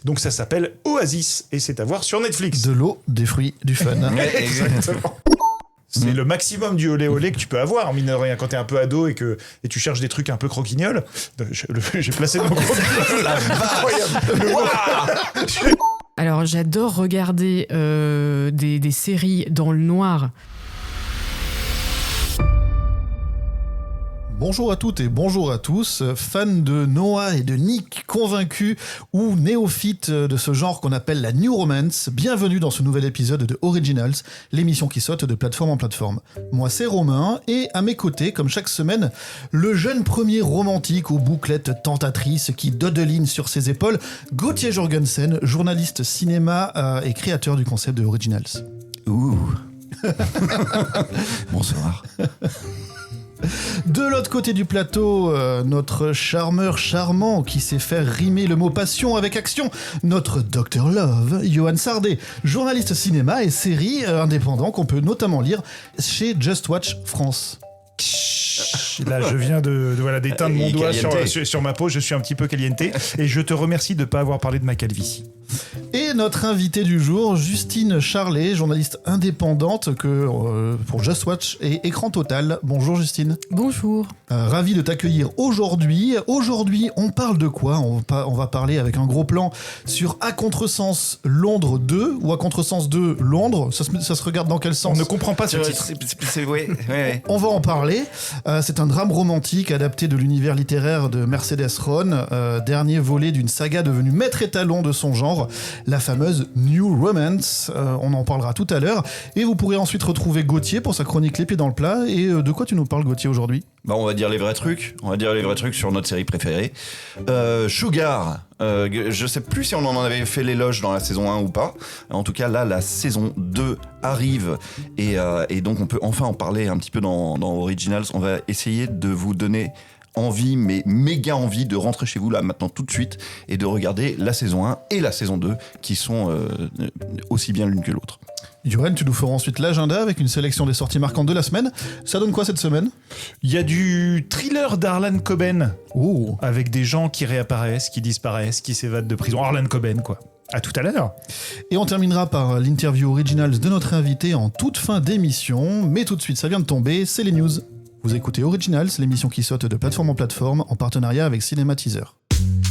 Donc ça s'appelle Oasis et c'est à voir sur Netflix. De l'eau, des fruits, du fun. Exactement. C'est le maximum du olé olé que tu peux avoir, mine de rien, quand t'es un peu ado et tu cherches des trucs un peu croquignoles. J'ai placé mon gros. Alors j'adore regarder des séries dans le noir. Bonjour à toutes et bonjour à tous, fans de Noah et de Nick, convaincus ou néophytes de ce genre qu'on appelle la New Romance, bienvenue dans ce nouvel épisode de Originals, l'émission qui saute de plateforme en plateforme. Moi c'est Romain, et à mes côtés, comme chaque semaine, le jeune premier romantique aux bouclettes tentatrices qui dodeline sur ses épaules, Gauthier Jorgensen, journaliste cinéma et créateur du concept de Originals. Ouh. Bonsoir. De l'autre côté du plateau, notre charmeur charmant qui sait faire rimer le mot passion avec action, notre Dr Love, Johan Sardé, journaliste cinéma et séries indépendant qu'on peut notamment lire chez Just Watch France. Là, je viens d'éteindre mon doigt sur ma peau, je suis un petit peu caliente et je te remercie de ne pas avoir parlé de ma calvitie. Et notre invitée du jour, Justine Charlet, journaliste indépendante pour Just Watch et Écran Total. Bonjour Justine. Bonjour. Ravi de t'accueillir aujourd'hui. Aujourd'hui, on parle de quoi ? On va parler avec un gros plan sur À Contresens Londres 2 ou À Contresens 2 Londres. Ça se regarde dans quel sens ? On ne comprend pas ce titre. Ouais. On va en parler. C'est un drame romantique adapté de l'univers littéraire de Mercedes Ron, dernier volet d'une saga devenue maître étalon de son genre, la fameuse New Romance. On en parlera tout à l'heure. Et vous pourrez ensuite retrouver Gauthier pour sa chronique Les Pieds dans le plat. Et de quoi tu nous parles, Gauthier, aujourd'hui ? On va dire les vrais trucs. On va dire les vrais trucs sur notre série préférée. Sugar. Je sais plus si on en avait fait l'éloge dans la saison 1 ou pas. En tout cas, là, la saison 2 arrive. Et donc, on peut enfin en parler un petit peu dans Originals. On va essayer de vous donner envie, mais méga envie de rentrer chez vous là maintenant tout de suite et de regarder la saison 1 et la saison 2 qui sont aussi bien l'une que l'autre. Johan, tu nous feras ensuite l'agenda avec une sélection des sorties marquantes de la semaine. Ça donne quoi cette semaine ? Il y a du thriller d'Harlan Coben. Oh. Avec des gens qui réapparaissent, qui disparaissent, qui s'évadent de prison. Harlan Coben, quoi. À tout à l'heure. Et on terminera par l'interview Originals de notre invité en toute fin d'émission. Mais tout de suite, ça vient de tomber, c'est les news. Vous écoutez Originals, l'émission qui saute de plateforme en plateforme en partenariat avec Cinéma Teaser.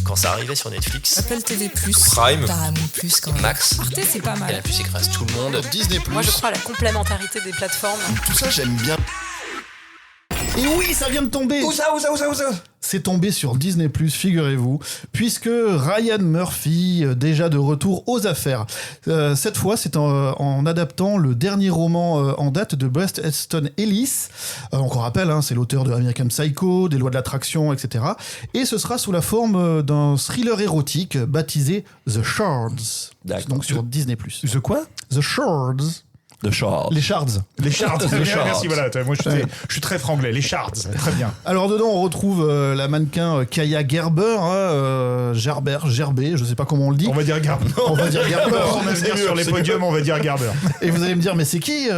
Quand ça arrivait sur Netflix, Apple TV+, Prime, Paramount+, quand même. Max, Arte, c'est pas et mal. la puce écrase tout le monde. Disney+. Moi, je crois à la complémentarité des plateformes. Tout ça, j'aime bien. Et oui, ça vient de tomber. Où ça C'est tombé sur Disney+, figurez-vous, puisque Ryan Murphy, déjà de retour aux affaires. Cette fois, c'est en adaptant le dernier roman en date de Bret Easton Ellis. Donc on rappelle, c'est l'auteur de American Psycho, des lois de l'attraction, etc. Et ce sera sous la forme d'un thriller érotique baptisé The Shards. D'accord. Donc sur Disney+. The quoi ? The Shards. The Shards. Les Shards. Les Shards. The Shards. Merci, voilà. Moi, je suis très franglais. Les Shards. Très bien. Alors dedans, on retrouve la mannequin Kaya Gerber, Gerber, je sais pas comment on le dit. On va dire Garber. On va dire Gerber. On va venir sur les podiums, on va dire Garber. Et vous allez me dire, mais c'est qui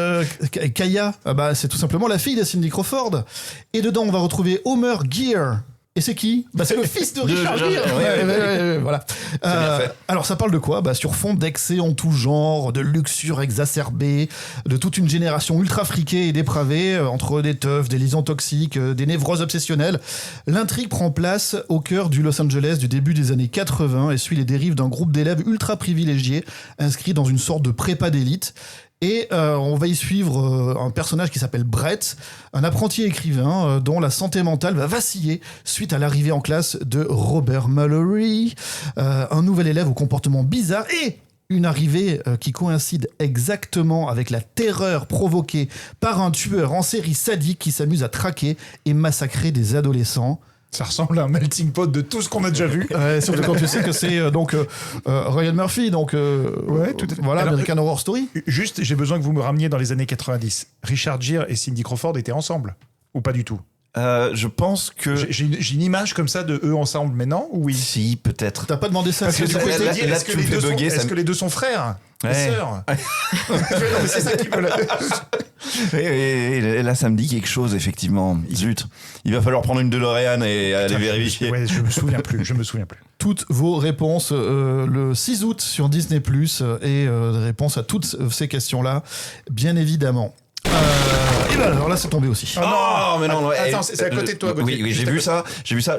Kaya ? C'est tout simplement la fille de Cindy Crawford. Et dedans, on va retrouver Homer Gear. Et c'est qui ? C'est le fils de Richard Gere. Ouais, voilà. bien fait. Alors ça parle de quoi ? Sur fond d'excès en tout genre, de luxure exacerbée, de toute une génération ultra friquée et dépravée, entre des teufs, des liaisons toxiques, des névroses obsessionnelles. L'intrigue prend place au cœur du Los Angeles du début des années 80 et suit les dérives d'un groupe d'élèves ultra privilégiés inscrits dans une sorte de prépa d'élite. Et on va y suivre un personnage qui s'appelle Brett, un apprenti écrivain dont la santé mentale va vaciller suite à l'arrivée en classe de Robert Mallory, un nouvel élève au comportement bizarre et une arrivée qui coïncide exactement avec la terreur provoquée par un tueur en série sadique qui s'amuse à traquer et massacrer des adolescents. Ça ressemble à un melting pot de tout ce qu'on a déjà vu. Surtout quand tu sais que c'est Ryan Murphy, donc ouais, tout à fait. voilà, Alors, American Horror Story. Juste, j'ai besoin que vous me rameniez dans les années 90. Richard Gere et Cindy Crawford étaient ensemble ou pas du tout ? Je pense que... J'ai une image comme ça de eux ensemble, mais non ou oui ? Si, peut-être. T'as pas demandé ça. Parce que du coup, là, je me dis, là, est-ce que tu me fais bugger, est-ce que les deux sont frères ? Les sœurs. Non, mais c'est ça qui me l'a... Et là, ça me dit quelque chose, effectivement. Zut. Il va falloir prendre une DeLorean et aller vérifier. Ouais, je me souviens plus. Toutes vos réponses le 6 août sur Disney+, et des réponses à toutes ces questions-là, bien évidemment. Et ben alors là, c'est tombé aussi. Oh, mais non, Attends, c'est à côté de toi, Gauthier. Oui, j'ai vu ça.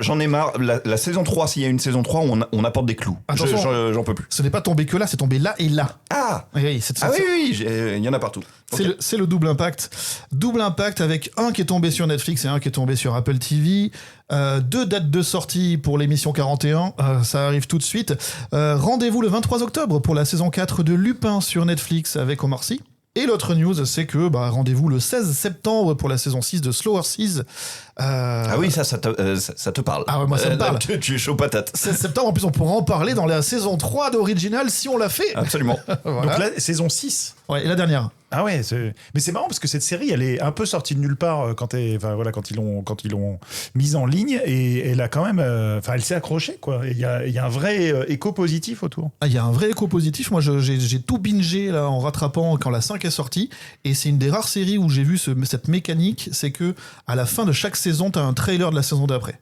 J'en ai marre. La saison 3, s'il y a une saison 3, on apporte des clous. Attention. J'en peux plus. Ce n'est pas tombé que là, c'est tombé là et là. Ah Oui, il y en a partout. C'est le double impact. Double impact avec un qui est tombé sur Netflix et un qui est tombé sur Apple TV. 2 dates de sortie pour l'émission 41. Ça arrive tout de suite. Rendez-vous le 23 octobre pour la saison 4 de Lupin sur Netflix avec Omar Sy. Et l'autre news, c'est que rendez-vous le 16 septembre pour la saison 6 de Slower Seas. Ah oui, ça te parle. Ah ouais, moi ça me parle. Tu es chaud patate. 16 septembre, en plus on pourra en parler dans la saison 3 d'Original si on l'a fait. Absolument. Voilà. Donc là, saison 6. Ouais, et la dernière. Ah ouais, mais c'est marrant parce que cette série, elle est un peu sortie de nulle part quand ils l'ont mise en ligne, et elle a quand même, elle s'est accrochée quoi. Il y a un vrai écho positif autour. Ah, il y a un vrai écho positif. Moi, j'ai tout bingé là en rattrapant quand la 5 est sortie, et c'est une des rares séries où j'ai vu cette mécanique, c'est que à la fin de chaque saison, t'as un trailer de la saison d'après.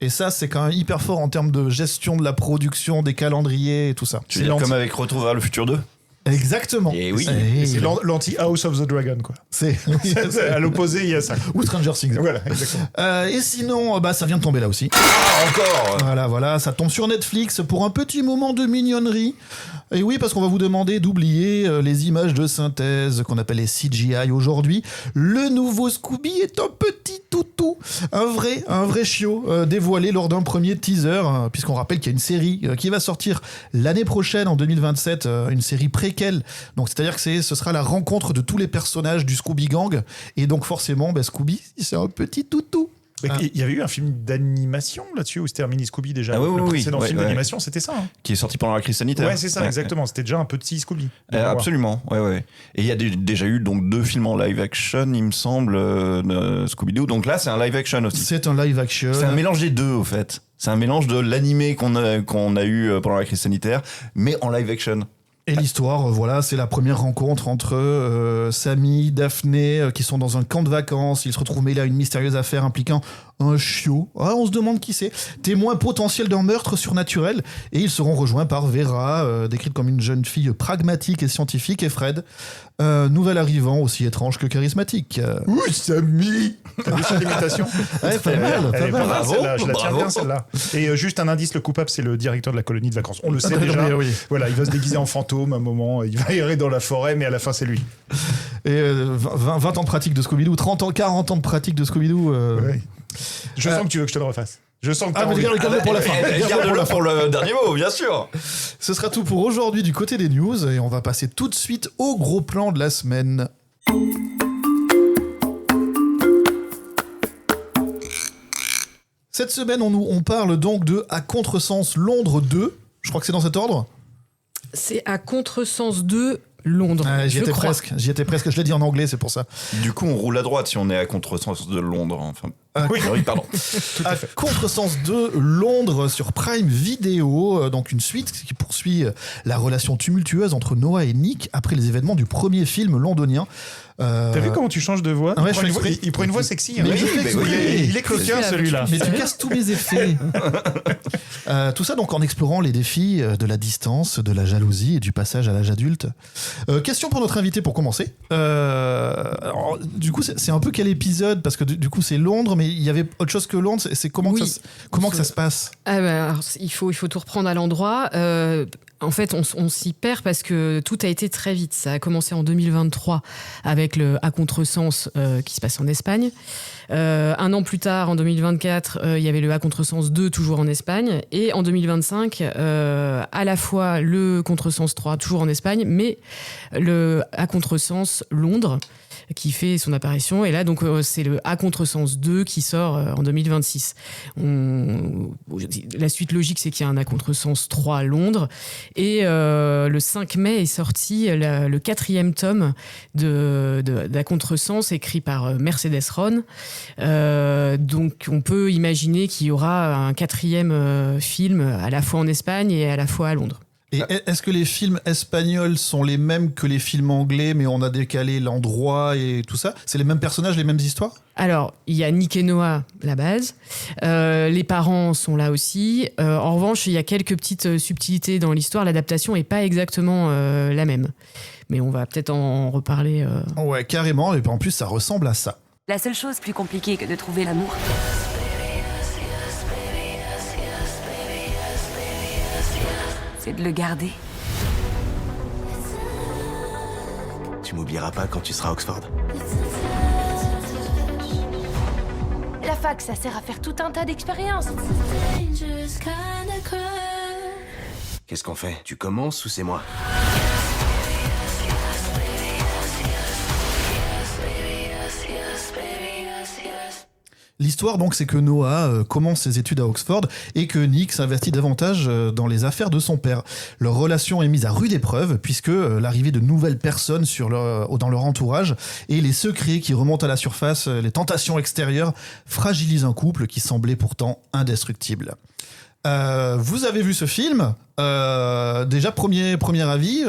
Et ça, c'est quand même hyper fort en termes de gestion de la production, des calendriers et tout ça. Tu veux dire comme avec Retour vers le futur 2 ? Exactement. Et oui. C'est l'anti-House of the Dragon, quoi. C'est à l'opposé, il y a ça. Ou Stranger Things. Voilà, exactement. Et sinon, ça vient de tomber là aussi. Ah, encore. Voilà, ça tombe sur Netflix pour un petit moment de mignonnerie. Et oui, parce qu'on va vous demander d'oublier les images de synthèse qu'on appelle les CGI aujourd'hui. Le nouveau Scooby est un petit toutou, un vrai chiot, dévoilé lors d'un premier teaser, puisqu'on rappelle qu'il y a une série qui va sortir l'année prochaine, en 2027, une série préquelle. Donc c'est-à-dire que ce sera la rencontre de tous les personnages du Scooby Gang, et donc forcément, Scooby, c'est un petit toutou. Il y avait eu un film d'animation là-dessus où c'était un mini Scooby déjà. Ah oui, le précédent film ouais. d'animation, c'était ça. Qui est sorti pendant la crise sanitaire. Ouais, c'est ça, exactement. C'était déjà un petit Scooby. Absolument, ouais. Et il y a déjà eu donc 2 films en live action, il me semble, Scooby-Doo. Donc là, c'est un live action aussi. C'est un live action. C'est un mélange des deux, au fait. C'est un mélange de l'animé qu'on a eu pendant la crise sanitaire, mais en live action. Et l'histoire, c'est la première rencontre entre Sammy, Daphné, qui sont dans un camp de vacances. Ils se retrouvent mêlés à une mystérieuse affaire impliquant un chiot. Ah, on se demande qui c'est. Témoin potentiel d'un meurtre surnaturel. Et ils seront rejoints par Vera, décrite comme une jeune fille pragmatique et scientifique, et Fred, nouvel arrivant aussi étrange que charismatique. Oui, Sammy. T'as vu cette imitation? Ouais, pas mal. Bravo, je la tiens bien celle-là. Et juste un indice, le coupable, c'est le directeur de la colonie de vacances. On le sait déjà. Oui. Voilà, il va se déguiser en fantôme à un moment, il va errer dans la forêt, mais à la fin, c'est lui. Et 20 ans de pratique de Scooby-Doo, 30 ans, 40 ans de pratique de Scooby-Doo. Ouais. Je sens que tu veux que je te le refasse. Je sens que t'as envie. Garde-le pour la fin. Garde-le pour le dernier mot, bien sûr. Ce sera tout pour aujourd'hui du côté des news, et on va passer tout de suite au gros plan de la semaine. Cette semaine, on parle donc de À Contresens Londres 2. Je crois que c'est dans cet ordre. C'est À Contresens 2 Londres. J'y étais presque. Je l'ai dit en anglais, c'est pour ça. Du coup, on roule à droite si on est à contresens de Londres. Enfin, oui, pardon. À Contresens 2 Londres sur Prime Video, donc une suite qui poursuit la relation tumultueuse entre Noah et Nick après les événements du premier film londonien. T'as vu comment tu changes de voix? Ouais, il prend une voix sexy. Mais il est coquin celui-là. Mais tu casses tous mes effets. Tout ça donc en explorant les défis de la distance, de la jalousie et du passage à l'âge adulte. Question pour notre invité pour commencer. Alors, du coup, c'est un peu quel épisode? Parce que du coup, c'est Londres, mais il y avait autre chose que Londres. C'est comment que ça se passe? Alors, il faut tout reprendre à l'endroit. En fait, on s'y perd parce que tout a été très vite. Ça a commencé en 2023 avec le À Contresens qui se passe en Espagne. 1 an plus tard, en 2024, il y avait le À Contresens 2 toujours en Espagne. Et en 2025, à la fois le Contresens 3 toujours en Espagne, mais le À Contresens Londres qui fait son apparition. Et là, donc, c'est le À Contresens 2 qui sort en 2026. La suite logique, c'est qu'il y a un À Contresens 3 à Londres. Et le 5 mai est sorti le 4e tome d'À Contresens, écrit par Mercedes Ron. Donc, on peut imaginer qu'il y aura un 4e film à la fois en Espagne et à la fois à Londres. Et est-ce que les films espagnols sont les mêmes que les films anglais, mais on a décalé l'endroit et tout ça? C'est les mêmes personnages, les mêmes histoires? Alors, il y a Nick et Noah, la base. Les parents sont là aussi. En revanche, il y a quelques petites subtilités dans l'histoire. L'adaptation n'est pas exactement la même. Mais on va peut-être en reparler. Ouais, carrément. Et en plus, ça ressemble à ça. La seule chose plus compliquée que de trouver l'amour, c'est de le garder. Tu m'oublieras pas quand tu seras à Oxford. La fac, ça sert à faire tout un tas d'expériences. Qu'est-ce qu'on fait? Tu commences ou c'est moi? L'histoire, donc, c'est que Noah commence ses études à Oxford et que Nick s'investit davantage dans les affaires de son père. Leur relation est mise à rude épreuve puisque l'arrivée de nouvelles personnes dans leur entourage et les secrets qui remontent à la surface, les tentations extérieures, fragilisent un couple qui semblait pourtant indestructible. Vous avez vu ce film? Déjà, premier avis,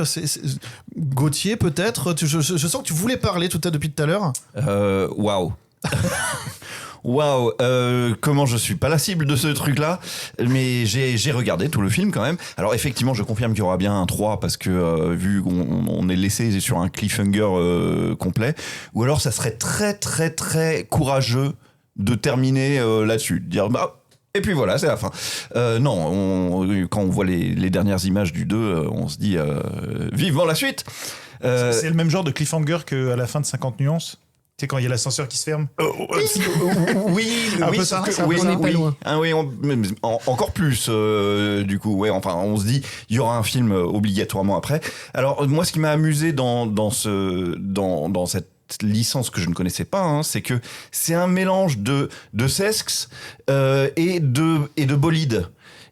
Gauthier, peut-être. Je sens que tu voulais parler depuis tout à l'heure. Waouh. Waouh, comment je suis pas la cible de ce truc-là, mais j'ai regardé tout le film quand même. Alors effectivement, je confirme qu'il y aura bien un 3 parce que vu qu'on est laissé sur un cliffhanger complet, ou alors ça serait très très très courageux de terminer là-dessus, de dire bah et puis voilà, c'est la fin. Non, quand on voit les dernières images du 2, on se dit vivement la suite. C'est le même genre de cliffhanger qu'à la fin de 50 nuances. Tu sais, quand il y a l'ascenseur qui se ferme. Oui, un oui, peu ça, on n'est pas loin. Ah oui, encore plus, du coup. Ouais, enfin, on se dit, il y aura un film obligatoirement après. Alors, moi, ce qui m'a amusé dans cette licence que je ne connaissais pas, hein, c'est que c'est un mélange de sesques et de bolides.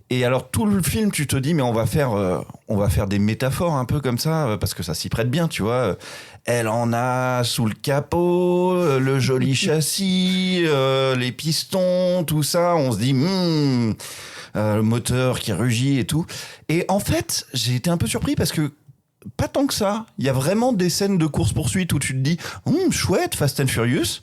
Et alors tout le film, tu te dis mais on va faire des métaphores un peu comme ça parce que ça s'y prête bien, tu vois. Elle en a sous le capot, le joli châssis, les pistons, tout ça. On se dit le moteur qui rugit et tout. Et en fait, j'ai été un peu surpris parce que pas tant que ça. Il y a vraiment des scènes de course-poursuite où tu te dis chouette, Fast and Furious.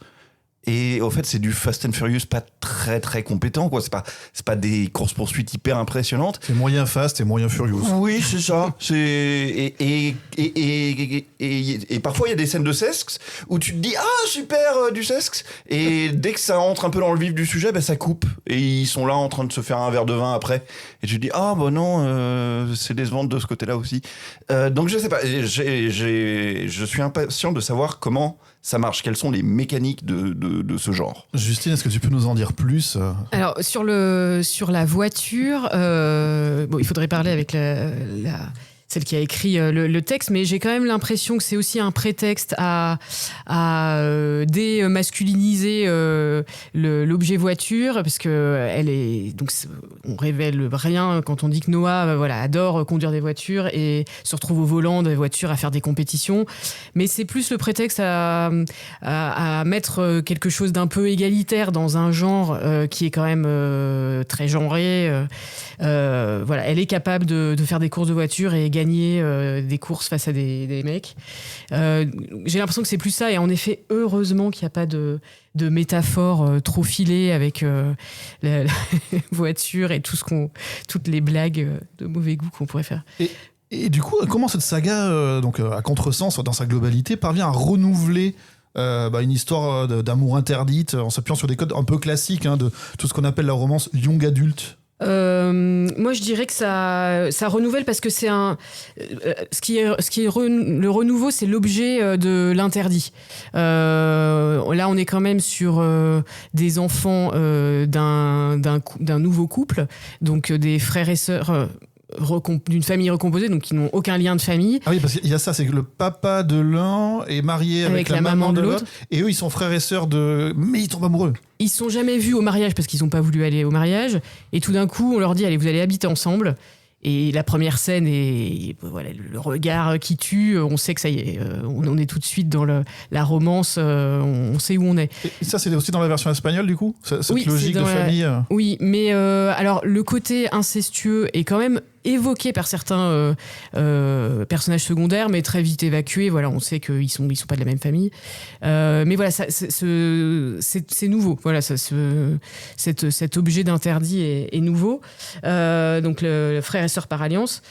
Et au fait, c'est du Fast and Furious pas très très compétent, quoi. C'est pas des courses-poursuites hyper impressionnantes. C'est moyen Fast et moyen Furious. Oui, c'est ça. Et parfois il y a des scènes de sesques où tu te dis super du sesques. Et dès que ça entre un peu dans le vif du sujet, ça coupe. Et ils sont là en train de se faire un verre de vin après. Et tu te dis non, c'est décevant de ce côté-là aussi. Donc je sais pas. Je suis impatient de savoir comment ça marche. Quelles sont les mécaniques de ce genre? Justine, est-ce que tu peux nous en dire plus? Alors, sur la voiture, il faudrait parler avec celle qui a écrit le texte, mais j'ai quand même l'impression que c'est aussi un prétexte à démasculiniser l'objet voiture, parce que on révèle rien quand on dit que Noah adore conduire des voitures et se retrouve au volant des voitures à faire des compétitions, mais c'est plus le prétexte à mettre quelque chose d'un peu égalitaire dans un genre qui est quand même très genré. Elle est capable de faire des courses de voitures et gagner des courses face à des mecs. J'ai l'impression que c'est plus ça, et en effet, heureusement qu'il n'y a pas de métaphore trop filée avec la voiture et toutes les blagues de mauvais goût qu'on pourrait faire. Et du coup, comment cette saga, à contresens dans sa globalité, parvient à renouveler une histoire d'amour interdite en s'appuyant sur des codes un peu classiques de tout ce qu'on appelle la romance young adulte? Moi, je dirais que ça renouvelle parce que c'est ce qui est le renouveau, c'est l'objet de l'interdit. Là, on est quand même sur des enfants d'un nouveau couple, donc des frères et sœurs d'une famille recomposée, donc qui n'ont aucun lien de famille. Ah oui, parce qu'il y a ça, c'est que le papa de l'un est marié avec la maman de l'autre, et eux, ils sont frères et sœurs mais ils tombent amoureux. Ils se sont jamais vus au mariage parce qu'ils n'ont pas voulu aller au mariage, et tout d'un coup, on leur dit, allez, vous allez habiter ensemble. Et la première scène est le regard qui tue. On sait que ça y est, on est tout de suite dans la romance. On sait où on est. Et ça, c'est aussi dans la version espagnole, du coup, cette oui, logique de famille. Oui, mais alors le côté incestueux est quand même évoqués par certains personnages secondaires, mais très vite évacués. Voilà, on sait qu'ils sont pas de la même famille. Mais voilà, c'est nouveau. Voilà, cet objet d'interdit est nouveau. Donc le frère et sœur par alliance.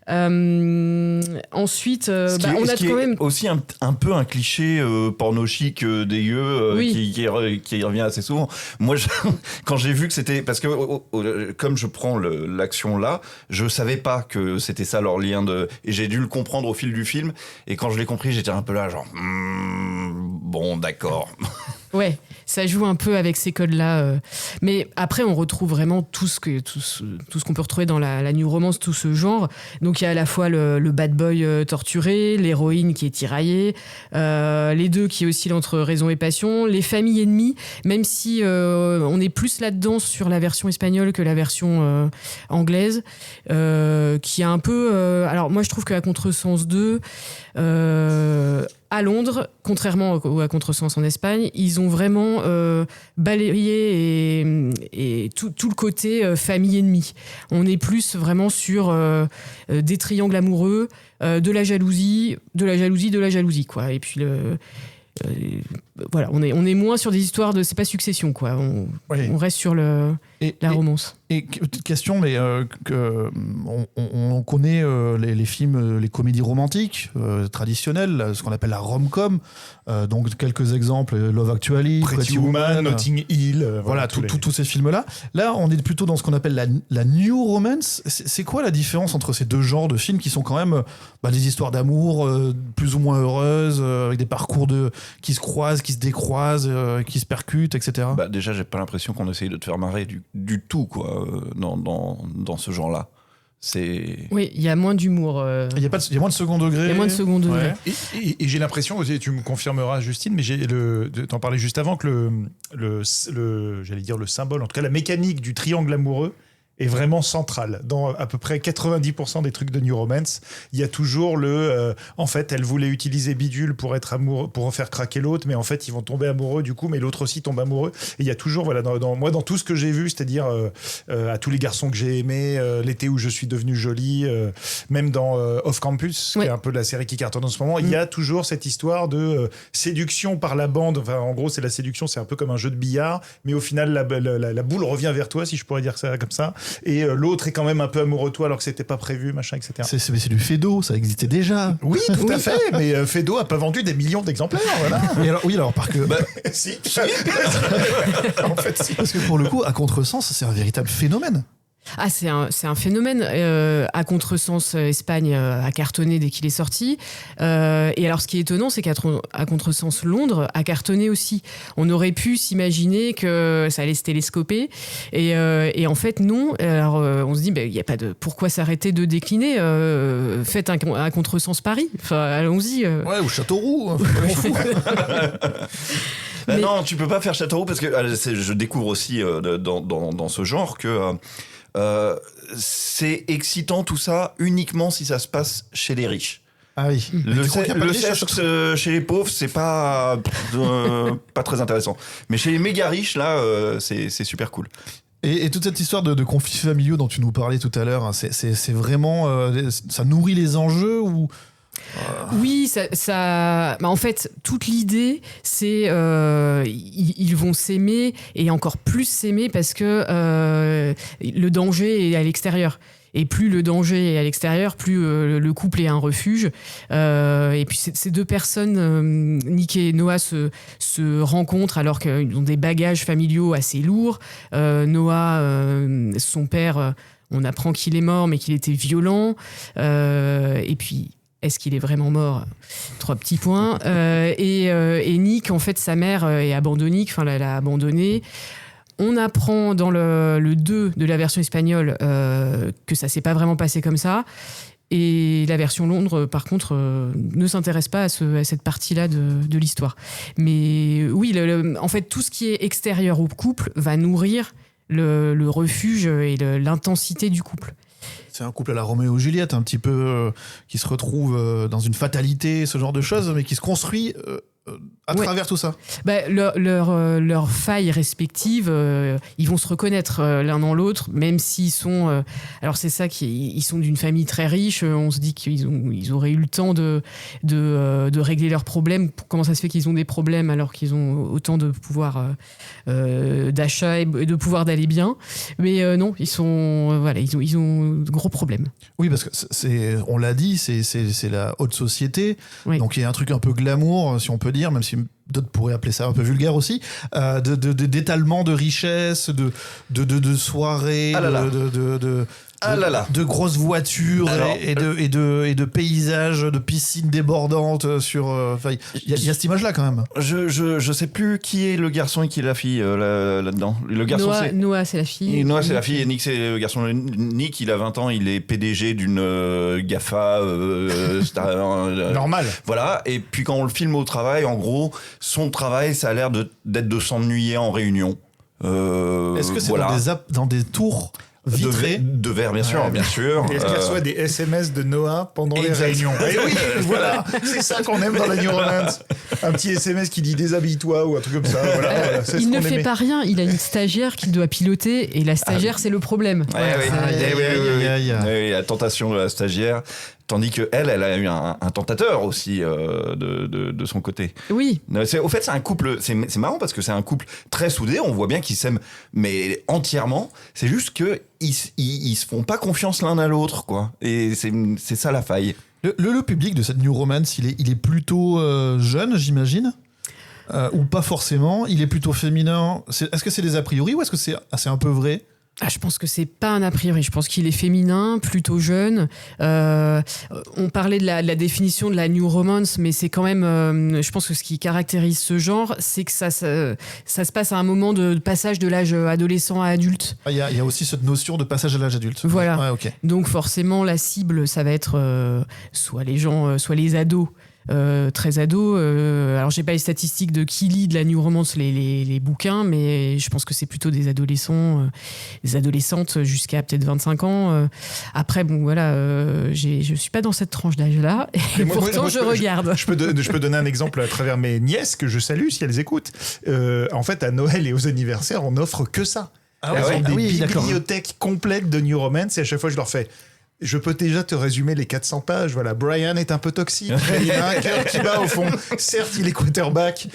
Ensuite, on a quand même aussi un peu un cliché porno chic dégueu qui revient assez souvent. Moi, quand j'ai vu que c'était parce que comme je prends l'action là, je savais pas que c'était ça leur lien et j'ai dû le comprendre au fil du film. Et quand je l'ai compris, j'étais un peu là genre bon d'accord. Ouais, ça joue un peu avec ces codes-là. Mais après, on retrouve vraiment tout ce qu'on peut retrouver dans la new romance, tout ce genre. Donc, il y a à la fois le bad boy torturé, l'héroïne qui est tiraillée, les deux qui oscillent entre raison et passion, les familles ennemies, même si on est plus là-dedans sur la version espagnole que la version anglaise, qui a un peu... alors, moi, je trouve qu'à Contresens 2... à Londres, contrairement à Contresens en Espagne, ils ont vraiment balayé et tout le côté famille-ennemie. On est plus vraiment sur des triangles amoureux, de la jalousie, quoi. Et puis voilà, on est moins sur des histoires de... C'est pas Succession, quoi. On reste sur la romance. Et petite question, mais on connaît les films, les comédies romantiques traditionnelles, ce qu'on appelle la rom-com. Donc quelques exemples, Love Actually, Pretty Woman, Notting Hill. Voilà, tous ces films-là. Là, on est plutôt dans ce qu'on appelle la new romance. C'est quoi la différence entre ces deux genres de films qui sont quand même des histoires d'amour plus ou moins heureuses, avec des parcours qui se croisent, qui se décroisent, qui se percutent, etc. Déjà, j'ai pas l'impression qu'on essaye de te faire marrer du tout, quoi, dans ce genre-là. Oui, il y a moins d'humour. Il y a moins de second degré. Il y a moins de second degré. Ouais. Et j'ai l'impression, tu me confirmeras, Justine, mais t'en parlais juste avant, que j'allais dire le symbole, en tout cas la mécanique du triangle amoureux est vraiment centrale. Dans à peu près 90% des trucs de New Romance, il y a toujours en fait, elle voulait utiliser Bidule pour être amoureux, pour faire craquer l'autre, mais en fait, ils vont tomber amoureux du coup, mais l'autre aussi tombe amoureux. Et il y a toujours, voilà, dans tout ce que j'ai vu, c'est-à-dire à tous les garçons que j'ai aimés, l'été où je suis devenue jolie, même dans Off Campus, qui est un peu la série qui cartonne en ce moment, il y a toujours cette histoire de séduction par la bande. Enfin, en gros, c'est la séduction, c'est un peu comme un jeu de billard, mais au final, la boule revient vers toi, si je pourrais dire ça comme ça. Et l'autre est quand même un peu amoureux de toi alors que c'était pas prévu, machin, etc. C'est du Fedo, ça existait déjà. Oui, tout à fait, mais Fedo a pas vendu des millions d'exemplaires, voilà. Et alors parce que... si. En fait, si. Parce que pour le coup, à Contresens, c'est un véritable phénomène. Ah, c'est un phénomène. À Contresens, Espagne a cartonné dès qu'il est sorti. Et alors, ce qui est étonnant, c'est qu'à Contresens, Londres a cartonné aussi. On aurait pu s'imaginer que ça allait se télescoper. Et en fait, non. Alors, on se dit, il y a pas de... Pourquoi s'arrêter de décliner faites un Contresens Paris. Enfin, allons-y. Ouais, ou Châteauroux. Non, tu peux pas faire Châteauroux parce que je découvre aussi dans ce genre que... c'est excitant tout ça uniquement si ça se passe chez les riches. Ah oui. Le sexe chez les pauvres, c'est pas très intéressant. Mais chez les méga riches, là, c'est super cool. Et toute cette histoire de conflits familiaux dont tu nous parlais tout à l'heure, c'est vraiment... ça nourrit les enjeux ou... Oui, en fait, toute l'idée, c'est ils vont s'aimer et encore plus s'aimer parce que le danger est à l'extérieur. Et plus le danger est à l'extérieur, plus le couple est un refuge. Et puis ces deux personnes, Nick et Noah, se rencontrent alors qu'ils ont des bagages familiaux assez lourds. Noah, son père, on apprend qu'il est mort, mais qu'il était violent. Et puis... Est-ce qu'il est vraiment mort ? 3 petits points. Et Nick, en fait, sa mère est abandonnée, l'a abandonné. On apprend dans le 2 de la version espagnole que ça s'est pas vraiment passé comme ça. Et la version Londres, par contre, ne s'intéresse pas à cette partie-là de l'histoire. Mais oui, en fait, tout ce qui est extérieur au couple va nourrir le refuge et l'intensité du couple. C'est un couple à la Roméo et Juliette, un petit peu, qui se retrouve dans une fatalité, ce genre de choses, mais qui se construit à travers tout ça. Leurs failles respectives, ils vont se reconnaître l'un dans l'autre, même s'ils sont... alors c'est ça, ils sont d'une famille très riche, on se dit qu'ils auraient eu le temps de régler leurs problèmes. Comment ça se fait qu'ils ont des problèmes alors qu'ils ont autant de pouvoir d'achat et de pouvoir d'aller bien? Mais non, ils ont de gros problèmes. Oui, parce que on l'a dit, c'est la haute société, Oui. donc il y a un truc un peu glamour, si on peut dire, même si d'autres pourraient appeler ça un peu vulgaire aussi, d'étalement de richesse, de soirées, Ah là là. de grosses voitures Alors, et de paysages, de piscines débordantes sur. Il y a cette image-là quand même. Je sais plus qui est le garçon et qui est la fille là-dedans. Le garçon, c'est... Noah, c'est la fille. Et Noah, c'est la fille, et Nick, c'est le garçon. Nick, il a 20 ans, il est PDG d'une GAFA. Normal. Voilà, et puis quand on le filme au travail, en gros, son travail, ça a l'air d'être de s'ennuyer en réunion. Est-ce que c'est dans des tours vitrées de verre, bien sûr, Ouais. bien sûr. Et est-ce qu'il reçoit des SMS de Noah pendant les Exact. réunions? Et oui, voilà, c'est ça qu'on aime dans la New Romance. Un petit SMS qui dit déshabille-toi ou un truc comme ça. Voilà, c'est Il ce ne qu'on fait aimait. pas rien, il a une stagiaire qu'il doit piloter et la stagiaire, c'est le problème. Ouais, oui. c'est- Oui, la tentation de la stagiaire. Tandis que elle a eu un tentateur aussi de son côté. Oui, Au fait, c'est un couple. C'est marrant parce que c'est un couple très soudé. On voit bien qu'ils s'aiment, mais entièrement. C'est juste que ils se font pas confiance l'un à l'autre, quoi. Et c'est ça la faille. Le public de cette New Romance, il est plutôt jeune, j'imagine, ou pas forcément. Il est plutôt féminin. Est-ce que c'est des a priori ou est-ce que c'est un peu vrai? je pense que c'est pas un a priori. Je pense qu'il est féminin, plutôt jeune. On parlait de la définition de la New Romance, mais c'est quand même. Je pense que ce qui caractérise ce genre, c'est que ça se passe à un moment de passage de l'âge adolescent à adulte. Il y a aussi cette notion de passage à l'âge adulte. Voilà. Ouais, ok. Donc forcément, la cible, ça va être soit les gens, soit les ados. Très ados. Alors, j'ai pas les statistiques de qui lit de la New Romance les bouquins, mais je pense que c'est plutôt des adolescents, des adolescentes jusqu'à peut-être 25 ans. Après, bon, voilà, je suis pas dans cette tranche d'âge-là, et Moi, pourtant, je je regarde. Je peux donner un exemple à travers mes nièces que je salue si elles écoutent. En fait, à Noël et aux anniversaires, on n'offre que ça. Ah Elles ouais, ont des oui, d'accord. bibliothèques complètes de New Romance et à chaque fois, je leur fais. Je peux déjà te résumer les 400 pages. Voilà, Brian est un peu toxique. Il a un cœur qui bat au fond. Certes, il est quarterback.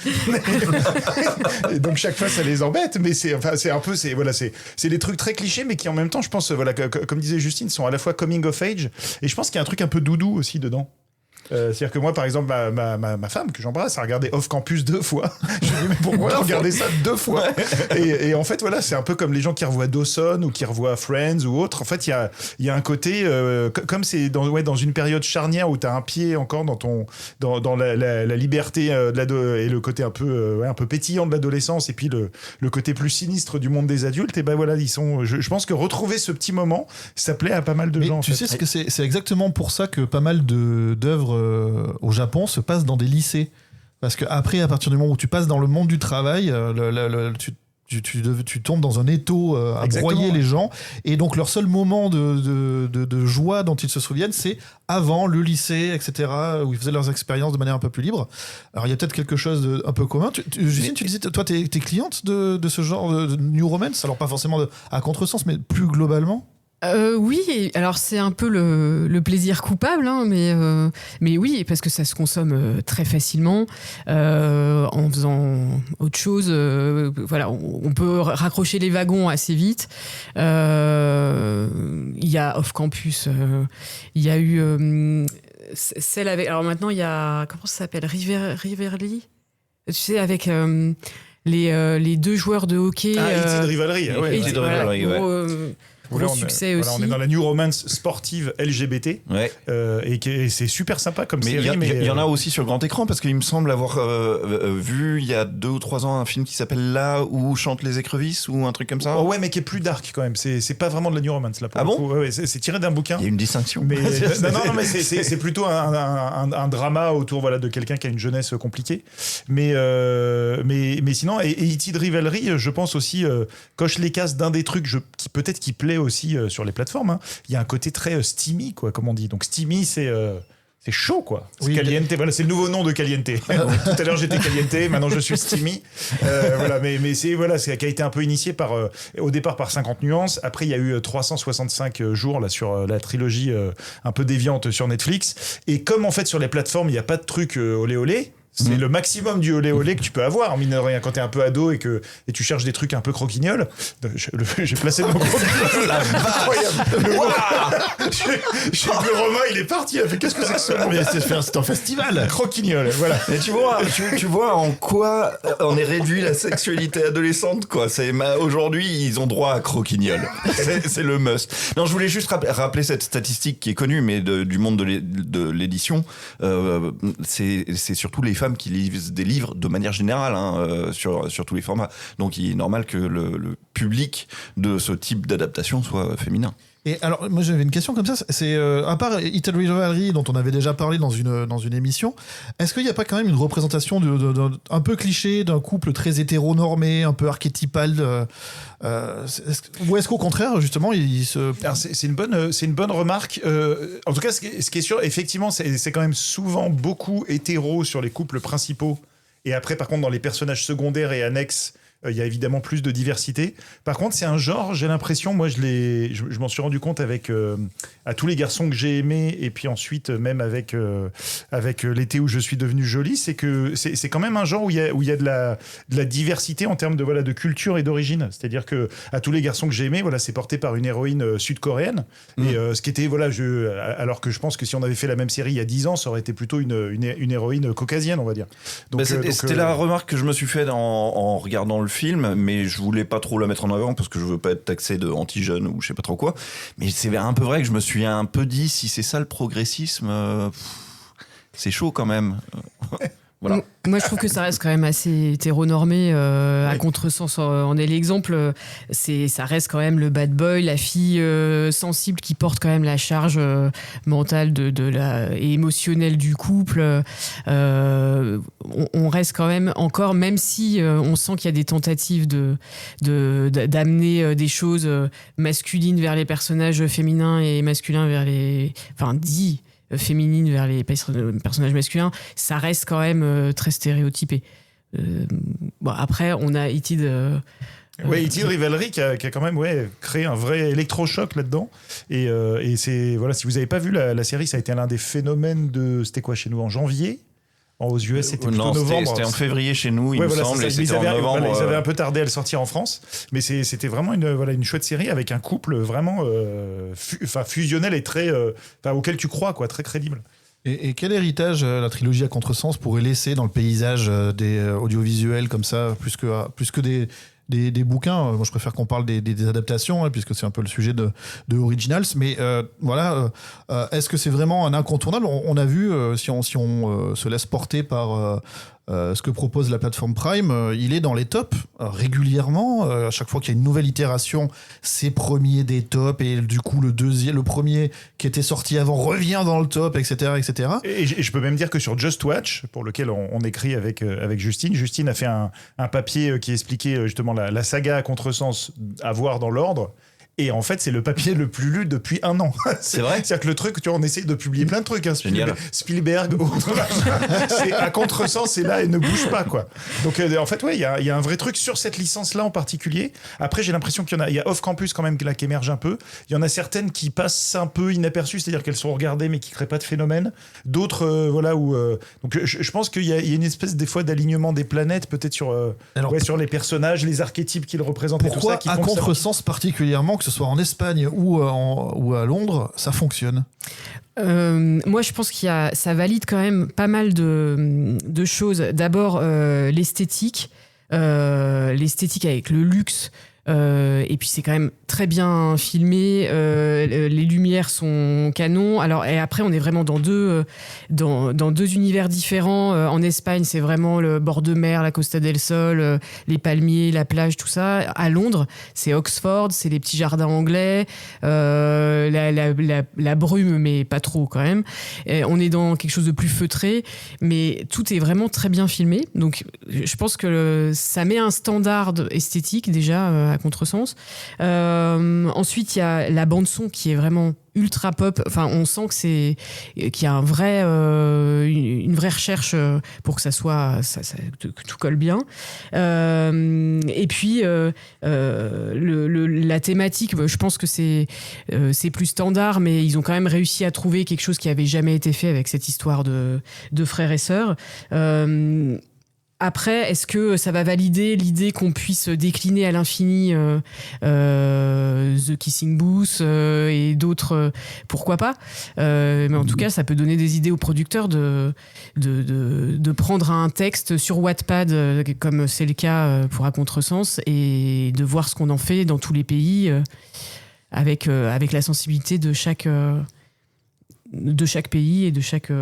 Et donc chaque fois, ça les embête. Mais c'est des trucs très clichés, mais qui en même temps, je pense, voilà, comme disait Justine, sont à la fois coming of age. Et je pense qu'il y a un truc un peu doudou aussi dedans. C'est-à-dire que moi, par exemple, ma femme, que j'embrasse, a regardé Off Campus 2 fois. Je lui ai dit, mais pourquoi regarder ça 2 fois? Et en fait, voilà, c'est un peu comme les gens qui revoient Dawson ou qui revoient Friends ou autre. En fait, il y a un côté, comme c'est dans une période charnière où tu as un pied encore dans la liberté et le côté un peu pétillant de l'adolescence et puis le côté plus sinistre du monde des adultes, et ben voilà, je pense que retrouver ce petit moment, ça plaît à pas mal de Mais gens. tu en fait. sais ce que c'est exactement pour ça que pas mal d'œuvres au Japon se passent dans des lycées. Parce qu'après, à partir du moment où tu passes dans le monde du travail, tu tombes dans un étau à Exactement, broyer ouais. les gens. Et donc, leur seul moment de joie dont ils se souviennent, c'est avant le lycée, etc., où ils faisaient leurs expériences de manière un peu plus libre. Alors, il y a peut-être quelque chose d'un peu commun. Justine, tu disais, toi, t'es cliente de ce genre de New Romance? Alors, pas forcément à contresens, mais plus globalement? Oui, alors c'est un peu le plaisir coupable, hein, mais oui, parce que ça se consomme très facilement en faisant autre chose. Voilà, on peut raccrocher les wagons assez vite. Il y a Off Campus, il y a eu celle avec. Alors maintenant, il y a comment ça s'appelle, Riverly, tu sais, avec les deux joueurs de hockey. E.T. de Rivalry. Ouais, E.T. de Rivalry, ouais. Gros Là, succès voilà, aussi. on est dans la New Romance sportive LGBT. Ouais. Et c'est super sympa comme Mais série. il y en a aussi sur grand écran parce qu'il me semble avoir vu il y a 2 ou 3 ans un film qui s'appelle Là où chantent les écrevisses ou un truc comme ça. Oh ouais, mais qui est plus dark quand même. C'est pas vraiment de la New Romance là. Pour Ah le bon coup. Ouais, c'est tiré d'un bouquin. Il y a une distinction. Mais non, mais c'est plutôt un drama autour voilà de quelqu'un qui a une jeunesse compliquée. Mais sinon, et E.T. de Rivalry, je pense aussi coche les cases d'un des trucs qui plaît aussi sur les plateformes. Hein. Il y a un côté très steamy, quoi, comme on dit. Donc steamy, c'est C'est chaud, quoi. C'est Oui, Caliente, voilà, c'est le nouveau nom de Caliente. Tout à l'heure, j'étais Caliente, maintenant je suis Steamy. Voilà, mais c'est qui a été un peu initié au départ par 50 nuances. Après, il y a eu 365 jours là, sur la trilogie un peu déviante sur Netflix. Et comme en fait, sur les plateformes, il n'y a pas de truc olé olé, c'est le maximum du olé olé que tu peux avoir, mine de rien, quand t'es un peu ado et tu cherches des trucs un peu croquignoles. J'ai placé le mot croquignol. La vache. Le Romain, il est parti. Il a fait qu'est-ce que c'est que ça? Mais c'est un festival. Croquignol, voilà. Et tu vois en quoi on est réduit la sexualité adolescente, quoi. Aujourd'hui, ils ont droit à croquignol. C'est le must. Non, je voulais juste rappeler cette statistique qui est connue, mais du monde de l'édition. C'est surtout les femmes qui lisent des livres de manière générale sur tous les formats. Donc il est normal que le public de ce type d'adaptation soit féminin. Et alors, moi j'avais une question comme ça, c'est à part Little Rivalry dont on avait déjà parlé dans une émission, est-ce qu'il n'y a pas quand même une représentation un peu cliché d'un couple très hétéronormé, un peu archétypal ou est-ce qu'au contraire, justement, Alors, c'est une bonne remarque. En tout cas, ce qui est sûr, effectivement, c'est quand même souvent beaucoup hétéro sur les couples principaux. Et après, par contre, dans les personnages secondaires et annexes, il y a évidemment plus de diversité. Par contre, c'est un genre, j'ai l'impression, moi je m'en suis rendu compte avec à tous les garçons que j'ai aimés, et puis ensuite même avec l'été où je suis devenu jolie, c'est que c'est quand même un genre où il y a de la diversité en termes de culture et d'origine. C'est-à-dire que à tous les garçons que j'ai aimés, voilà, c'est porté par une héroïne sud-coréenne. Et ce qui était, alors que je pense que si on avait fait la même série il y a 10 ans, ça aurait été plutôt une héroïne caucasienne, on va dire. Donc, c'était la remarque que je me suis faite en regardant le film, mais je voulais pas trop la mettre en avant parce que je veux pas être taxé de anti-jeune ou je sais pas trop quoi. Mais c'est un peu vrai que je me suis un peu dit, si c'est ça le progressisme, c'est chaud quand même. Voilà. Moi, je trouve que ça reste quand même assez hétéronormé. À contresens, en est l'exemple. Ça reste quand même le bad boy, la fille sensible qui porte quand même la charge mentale et émotionnelle du couple. On reste quand même encore, même si on sent qu'il y a des tentatives d'amener des choses masculines vers les personnages féminins et masculins vers les... Enfin, féminine vers les personnages masculins, ça reste quand même très stéréotypé. Après, on a Itid... Itid Rivalry qui a quand même créé un vrai électrochoc là-dedans. Et c'est, voilà, si vous n'avez pas vu la série, ça a été l'un des phénomènes c'était quoi chez nous, en janvier? Aux US, c'était plutôt novembre. C'était en février chez nous, il me semble, et c'était en novembre. Ils avaient un peu tardé à le sortir en France, mais c'était vraiment une chouette série avec un couple vraiment fusionnel et très, auquel tu crois, quoi, très crédible. Et quel héritage la trilogie à contresens pourrait laisser dans le paysage des audiovisuels comme ça, plus que des bouquins? Moi, je préfère qu'on parle des adaptations, puisque c'est un peu le sujet de Originals. Mais est-ce que c'est vraiment un incontournable? On a vu, si on se laisse porter par ce que propose la plateforme Prime, il est dans les tops régulièrement. À chaque fois qu'il y a une nouvelle itération, c'est premier des tops, et du coup le premier qui était sorti avant revient dans le top, etc., etc. Et je peux même dire que sur Just Watch, pour lequel on écrit avec Justine a fait un papier qui expliquait justement la saga à contresens à voir dans l'ordre. Et en fait, c'est le papier le plus lu depuis 1 an. C'est vrai. C'est-à-dire que le truc, tu vois, on essaye de publier plein de trucs. Spielberg, c'est à contresens, c'est là et ne bouge pas, quoi. Donc, en fait, il y a un vrai truc sur cette licence-là en particulier. Après, j'ai l'impression qu'il y a Off Campus quand même là qui émerge un peu. Il y en a certaines qui passent un peu inaperçues, c'est-à-dire qu'elles sont regardées mais qui créent pas de phénomène. D'autres, donc, je pense qu'il y a une espèce des fois d'alignement des planètes, peut-être sur les personnages, les archétypes qu'ils représentent. Pourquoi et tout ça, à contresens particulièrement, que ce soit en Espagne ou à Londres, ça fonctionne? Moi, je pense ça valide quand même pas mal de choses. D'abord, l'esthétique avec le luxe. Et puis c'est quand même très bien filmé, les lumières sont canon. Alors, et après on est vraiment dans deux univers différents. En Espagne, c'est vraiment le bord de mer, la Costa del Sol, les palmiers, la plage, tout ça. À Londres, c'est Oxford, c'est les petits jardins anglais, la brume, mais pas trop quand même. Et on est dans quelque chose de plus feutré, mais tout est vraiment très bien filmé. Donc je pense que ça met un standard esthétique déjà à contresens. Ensuite, il y a la bande-son qui est vraiment ultra pop. Enfin, on sent qu'il y a une vraie recherche pour que ça soit, que tout colle bien. Et puis, la thématique, je pense que c'est plus standard, mais ils ont quand même réussi à trouver quelque chose qui avait jamais été fait avec cette histoire de frères et sœurs. Après, est-ce que ça va valider l'idée qu'on puisse décliner à l'infini The Kissing Booth et d'autres, pourquoi pas, mais en tout cas, ça peut donner des idées aux producteurs de prendre un texte sur Wattpad, comme c'est le cas pour À Contresens, et de voir ce qu'on en fait dans tous les pays, avec la sensibilité de chaque pays et de chaque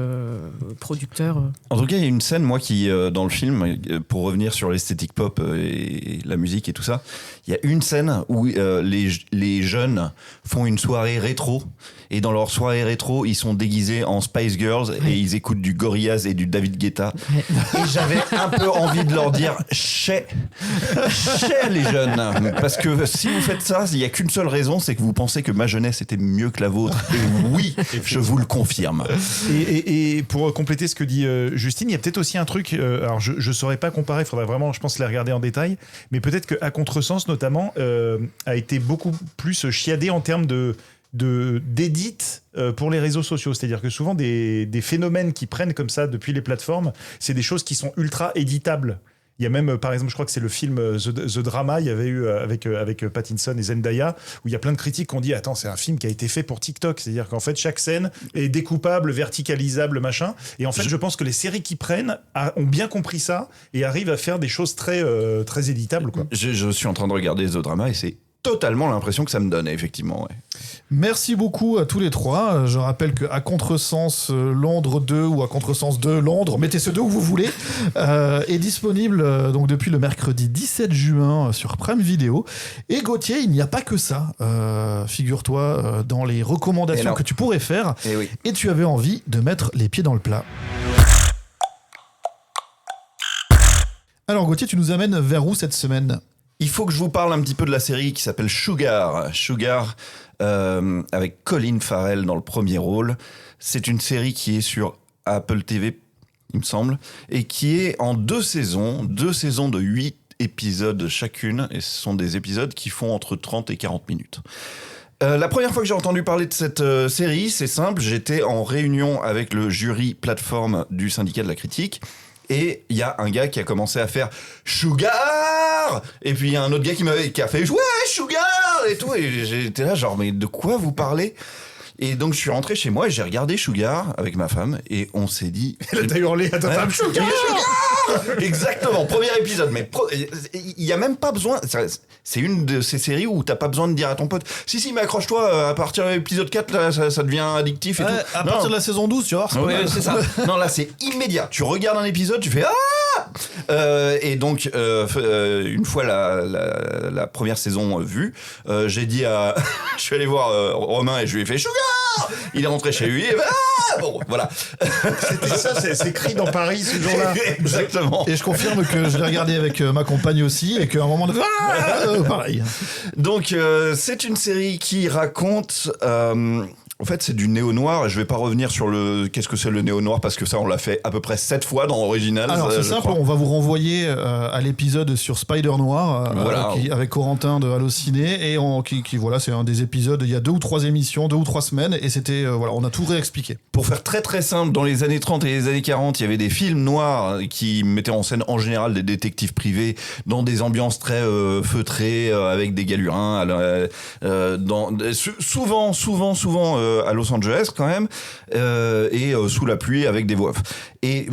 producteur. En tout cas, il y a une scène, moi, qui, dans le film, pour revenir sur l'esthétique pop et la musique et tout ça, il y a une scène où les jeunes font une soirée rétro, et dans leur soirée rétro, ils sont déguisés en Spice Girls, et ils écoutent du Gorillaz et du David Guetta. Et j'avais un peu envie de leur dire chais les jeunes, parce que si vous faites ça, il n'y a qu'une seule raison, c'est que vous pensez que ma jeunesse était mieux que la vôtre. Et oui, je vous le confirme. Et pour compléter ce que dit Justine, il y a peut-être aussi un truc, alors je ne saurais pas comparer, il faudrait vraiment, je pense, les regarder en détail, mais peut-être qu'à Contresens, notamment, a été beaucoup plus chiadé en termes d'édit pour les réseaux sociaux. C'est-à-dire que souvent, des phénomènes qui prennent comme ça depuis les plateformes, c'est des choses qui sont ultra éditables. Il y a même, par exemple, je crois que c'est le film The Drama, il y avait eu avec Pattinson et Zendaya, où il y a plein de critiques qui ont dit « Attends, c'est un film qui a été fait pour TikTok ». C'est-à-dire qu'en fait, chaque scène est découpable, verticalisable, machin. Et en fait, je pense que les séries qui prennent ont bien compris ça et arrivent à faire des choses très, très éditables, quoi. Je suis en train de regarder The Drama et c'est totalement l'impression que ça me donne, effectivement. Ouais. Merci beaucoup à tous les trois. Je rappelle que À Contresens Londres 2 ou À Contresens 2 Londres, mettez ce 2 où vous voulez, est disponible donc depuis le mercredi 17 juin sur Prime Video. Et Gauthier, il n'y a pas que ça, figure-toi, dans les recommandations que tu pourrais faire. Et tu avais envie de mettre les pieds dans le plat. Alors Gauthier, tu nous amènes vers où cette semaine ? Il faut que je vous parle un petit peu de la série qui s'appelle Sugar. Sugar, avec Colin Farrell dans le premier rôle. C'est une série qui est sur Apple TV, il me semble, et qui est en 2 saisons de 8 épisodes chacune, et ce sont des épisodes qui font entre 30 et 40 minutes. La première fois que j'ai entendu parler de cette série, c'est simple, j'étais en réunion avec le jury plateforme du syndicat de la critique, et il y a un gars qui a commencé à faire Sugar, et puis il y a un autre gars qui a fait ouais Sugar et tout, et j'étais là genre mais de quoi vous parlez? Et donc je suis rentré chez moi et j'ai regardé Sugar avec ma femme et on s'est dit t'as hurlé à ta femme Sugar. Exactement, premier épisode, mais il y a même pas besoin, c'est une de ces séries où t'as pas besoin de dire à ton pote si mais accroche-toi, à partir de l'épisode 4 là, ça devient addictif et tout. À partir de la saison 12 tu vois, c'est ça. Non là c'est immédiat, tu regardes un épisode, tu fais et donc une fois la première saison vue, j'ai dit à je suis allé voir Romain et je lui ai fait Sugar. Il est rentré chez lui et bon voilà. C'était ça, c'est écrit dans Paris ce jour-là. Exactement. Et je confirme que je l'ai regardé avec ma compagne aussi et qu'à un moment pareil. Donc c'est une série qui raconte en fait, c'est du néo-noir, et je vais pas revenir sur qu'est-ce que c'est le néo-noir, parce que ça, on l'a fait à peu près 7 fois dans l'original. Alors, c'est simple, on va vous renvoyer à l'épisode sur Spider Noir, avec Corentin de Allociné, et voilà, c'est un des épisodes, il y a 2 ou 3 émissions, 2 ou 3 semaines, et c'était, voilà, on a tout réexpliqué. Pour faire très très simple, dans les années 30 et les années 40, il y avait des films noirs qui mettaient en scène en général des détectives privés dans des ambiances très feutrées, avec des galurins, souvent à Los Angeles quand même, et sous la pluie avec des voix off. Et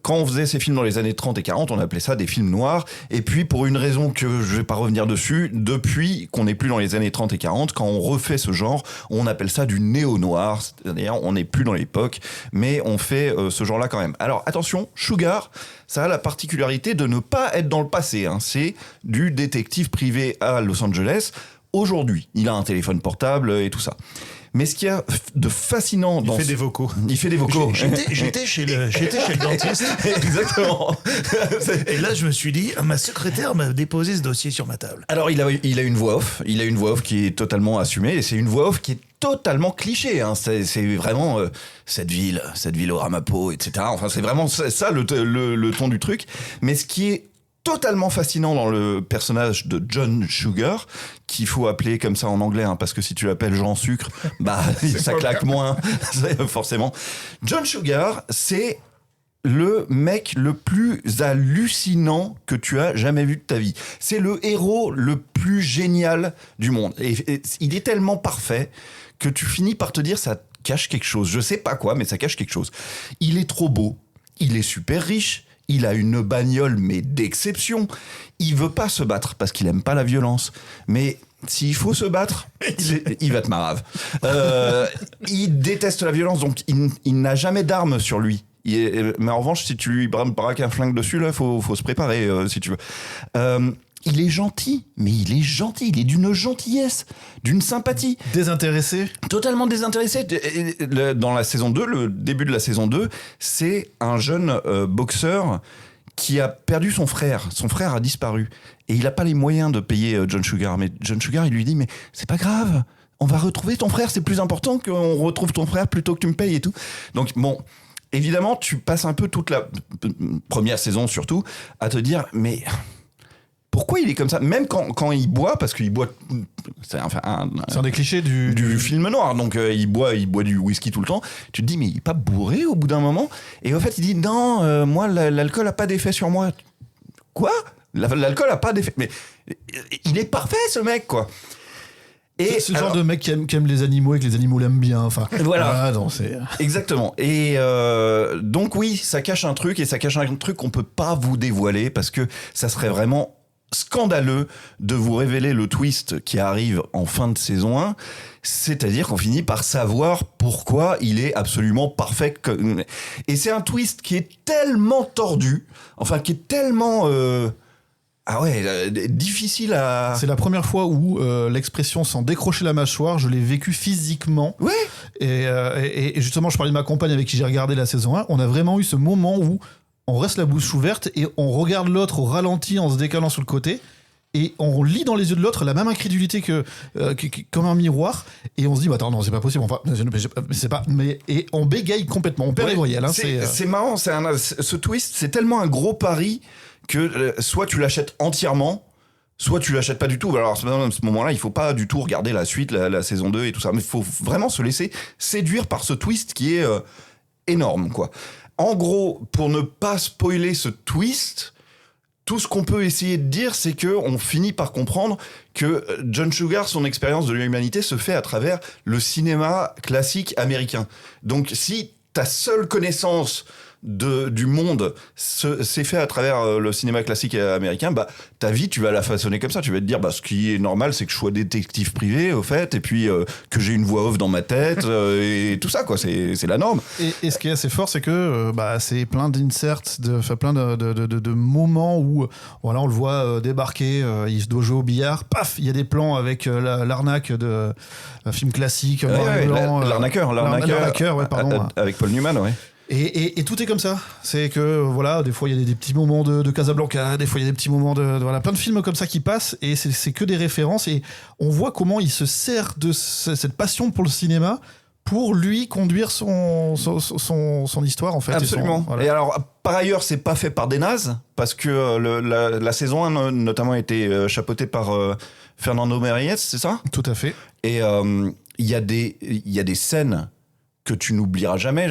quand on faisait ces films dans les années 30 et 40, on appelait ça des films noirs. Et puis pour une raison que je vais pas revenir dessus, depuis qu'on n'est plus dans les années 30 et 40, quand on refait ce genre, on appelle ça du néo-noir. C'est-à-dire on n'est plus dans l'époque, mais on fait ce genre-là quand même. Alors attention, Sugar, ça a la particularité de ne pas être dans le passé, hein. C'est du détective privé à Los Angeles. Aujourd'hui, il a un téléphone portable et tout ça. Mais ce qu'il y a de fascinant Il fait des vocaux. Il fait des vocaux. J'étais chez le dentiste. Exactement. Et là, je me suis dit, ma secrétaire m'a déposé ce dossier sur ma table. Alors, il a une voix off. Il a une voix off qui est totalement assumée. Et c'est une voix off qui est totalement cliché. Hein. C'est vraiment cette ville au Ramapo, etc. Enfin, c'est vraiment ça le ton du truc. Mais ce qui est totalement fascinant dans le personnage de John Sugar, qu'il faut appeler comme ça en anglais, hein, parce que si tu l'appelles Jean Sucre, bah ça claque moins, forcément. John Sugar, c'est le mec le plus hallucinant que tu as jamais vu de ta vie. C'est le héros le plus génial du monde. Et il est tellement parfait que tu finis par te dire ça cache quelque chose. Je sais pas quoi, mais ça cache quelque chose. Il est trop beau, il est super riche, il a une bagnole, mais d'exception. Il veut pas se battre parce qu'il aime pas la violence. Mais s'il faut se battre, il va te marave. Il déteste la violence, donc il n'a jamais d'armes sur lui. Mais en revanche, si tu lui braques un flingue dessus, là, faut se préparer, si tu veux. Il est gentil, mais il est gentil. Il est d'une gentillesse, d'une sympathie. Désintéressé. Totalement désintéressé. Dans la saison 2, le début de la saison 2, c'est un jeune boxeur qui a perdu son frère. Son frère a disparu. Et il n'a pas les moyens de payer John Sugar. Mais John Sugar, il lui dit, mais c'est pas grave. On va retrouver ton frère. C'est plus important qu'on retrouve ton frère plutôt que tu me payes et tout. Donc, bon, évidemment, tu passes un peu toute la première saison, surtout, à te dire, mais pourquoi il est comme ça ? Même quand il boit, parce qu'il boit... C'est un des clichés du film noir. Donc, il boit du whisky tout le temps. Tu te dis, mais il est pas bourré au bout d'un moment ? Et en fait, il dit, non, moi, l'alcool a pas d'effet sur moi. Quoi ? L'alcool a pas d'effet. Mais il est parfait, ce mec, quoi. Et c'est le genre de mec qui aime les animaux et que les animaux l'aiment bien. Enfin, voilà. Non, c'est... Exactement. Et donc, oui, ça cache un truc. Et ça cache un truc qu'on peut pas vous dévoiler parce que ça serait vraiment scandaleux de vous révéler le twist qui arrive en fin de saison 1, c'est-à-dire qu'on finit par savoir pourquoi il est absolument parfait. Et c'est un twist qui est tellement tordu, enfin qui est tellement... difficile à... C'est la première fois où l'expression sans décrocher la mâchoire, je l'ai vécu physiquement. Ouais. Et justement, je parlais de ma compagne avec qui j'ai regardé la saison 1, on a vraiment eu ce moment où on reste la bouche ouverte et on regarde l'autre au ralenti en se décalant sur le côté et on lit dans les yeux de l'autre la même incrédulité que comme un miroir et on se dit bah attends non c'est pas possible enfin c'est pas mais et on bégaye complètement, on perd les voyelles. Hein, c'est marrant, ce twist c'est tellement un gros pari que soit tu l'achètes entièrement, soit tu l'achètes pas du tout. Alors à ce moment-là, il faut pas du tout regarder la suite, la saison 2 et tout ça, mais il faut vraiment se laisser séduire par ce twist qui est énorme, quoi. En gros, pour ne pas spoiler ce twist, tout ce qu'on peut essayer de dire, c'est que on finit par comprendre que John Sugar, son expérience de l'humanité, se fait à travers le cinéma classique américain. Donc, si ta seule connaissance du monde s'est fait à travers le cinéma classique américain, bah ta vie tu vas la façonner comme ça, tu vas te dire bah ce qui est normal c'est que je sois détective privé au fait et puis que j'ai une voix off dans ma tête et tout ça quoi, c'est la norme. Et ce qui est assez fort c'est que c'est plein d'inserts, plein de moments où voilà on le voit débarquer, il se doit jouer au billard, paf il y a des plans avec l'arnaque de un film classique noir et blanc, l'arnaqueur ouais, pardon, avec Paul Newman ouais. Et tout est comme ça. C'est que, voilà, des fois, il y a des petits moments de Casablanca, des fois, il y a des petits moments voilà, plein de films comme ça qui passent, et c'est que des références, et on voit comment il se sert de cette passion pour le cinéma pour lui conduire son histoire, en fait. Absolument. Voilà. Et alors, par ailleurs, c'est pas fait par des nazes, parce que la saison 1, notamment, a été chapeautée par Fernando Mériès, c'est ça ? Tout à fait. Et il y a des scènes que tu n'oublieras jamais.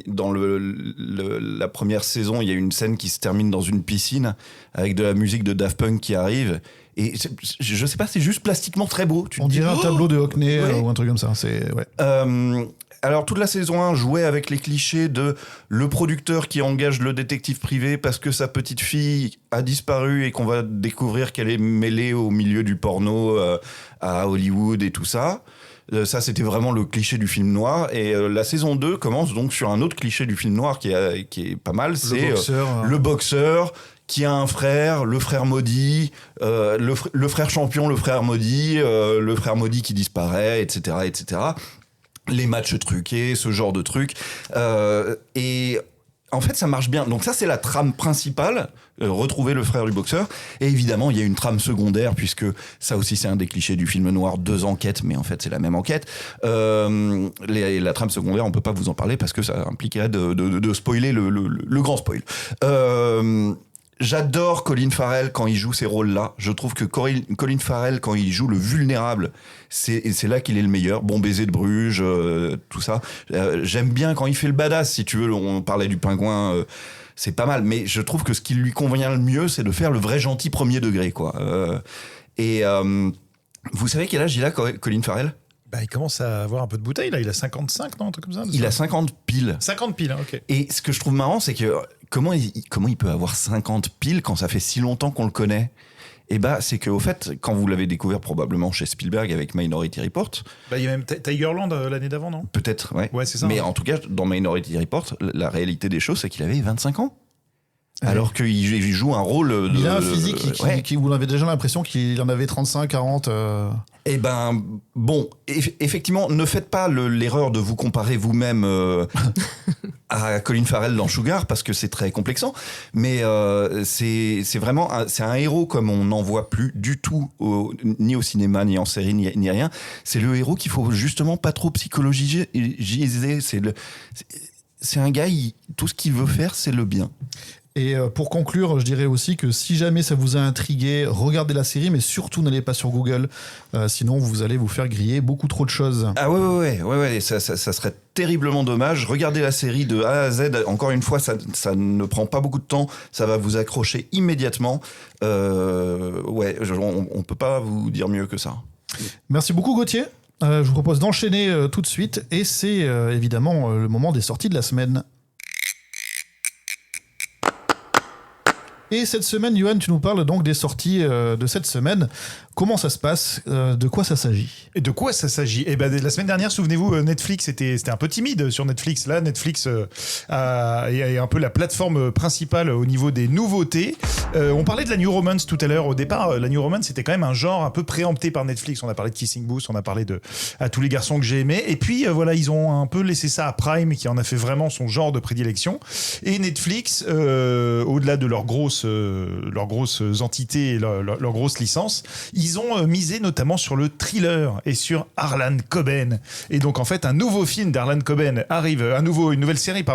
Dans la première saison, il y a une scène qui se termine dans une piscine avec de la musique de Daft Punk qui arrive. Et je sais pas, c'est juste plastiquement très beau. On dirait un tableau de Hockney ou un truc comme ça. Alors, toute la saison 1 jouait avec les clichés de le producteur qui engage le détective privé parce que sa petite fille a disparu et qu'on va découvrir qu'elle est mêlée au milieu du porno à Hollywood et tout ça. Ça, c'était vraiment le cliché du film noir. Et la saison 2 commence donc sur un autre cliché du film noir qui est pas mal. C'est le boxeur qui a un frère, le frère maudit, le frère champion, le frère maudit qui disparaît, etc., etc. Les matchs truqués, ce genre de trucs. Et en fait, ça marche bien. Donc ça, c'est la trame principale, retrouver le frère du boxeur. Et évidemment, il y a une trame secondaire, puisque ça aussi, c'est un des clichés du film noir, 2 enquêtes, mais en fait, c'est la même enquête. La trame secondaire, on peut pas vous en parler, parce que ça impliquerait de spoiler le grand spoil. J'adore Colin Farrell quand il joue ces rôles-là. Je trouve que Colin Farrell, quand il joue le vulnérable, c'est là qu'il est le meilleur. Bon baiser de Bruges, tout ça. J'aime bien quand il fait le badass, si tu veux. On parlait du pingouin, c'est pas mal. Mais je trouve que ce qui lui convient le mieux, c'est de faire le vrai gentil premier degré, quoi. Vous savez quel âge il a, Colin Farrell ? Il commence à avoir un peu de bouteille, là. Il a 55, non, un truc comme ça. Il a 50 piles. 50 piles, ok. Et ce que je trouve marrant, c'est que comment il peut avoir 50 piles quand ça fait si longtemps qu'on le connaît ? Et c'est qu'au fait, quand vous l'avez découvert probablement chez Spielberg avec Minority Report... il y a même Tigerland l'année d'avant, non ? Peut-être, ouais. Ouais, c'est ça. Mais en tout cas, dans Minority Report, la réalité des choses, c'est qu'il avait 25 ans. Alors qu'il joue un rôle de... Il a un physique qui vous avez déjà l'impression qu'il en avait 35, 40... bon, effectivement, ne faites pas l'erreur de vous comparer vous-même à Colin Farrell dans Sugar, parce que c'est très complexant, mais c'est vraiment c'est un héros comme on n'en voit plus du tout, ni au cinéma, ni en série, ni rien. C'est le héros qu'il faut justement pas trop psychologiser. C'est un gars, tout ce qu'il veut faire, c'est le bien. Et pour conclure, je dirais aussi que si jamais ça vous a intrigué, regardez la série, mais surtout n'allez pas sur Google, sinon vous allez vous faire griller beaucoup trop de choses. Ah ouais, ça serait terriblement dommage. Regardez la série de A à Z, encore une fois, ça ne prend pas beaucoup de temps, ça va vous accrocher immédiatement. On peut pas vous dire mieux que ça. Merci beaucoup Gauthier. Je vous propose d'enchaîner tout de suite, et c'est évidemment le moment des sorties de la semaine. Et cette semaine, Yoann, tu nous parles donc des sorties de cette semaine. Comment ça se passe ? De quoi ça s'agit ? Et de quoi ça s'agit ? La semaine dernière, souvenez-vous, Netflix c'était un peu timide sur Netflix. Là, Netflix est un peu la plateforme principale au niveau des nouveautés. On parlait de la New Romance tout à l'heure. Au départ, la New Romance, c'était quand même un genre un peu préempté par Netflix. On a parlé de Kissing Booth, on a parlé de À tous les garçons que j'ai aimés. Et puis, ils ont un peu laissé ça à Prime, qui en a fait vraiment son genre de prédilection. Et Netflix, au-delà de leurs grosses entités et leurs grosses licences, ils ont misé notamment sur le thriller et sur Harlan Coben. Et donc en fait un nouveau film d'Harlan Coben arrive, une nouvelle série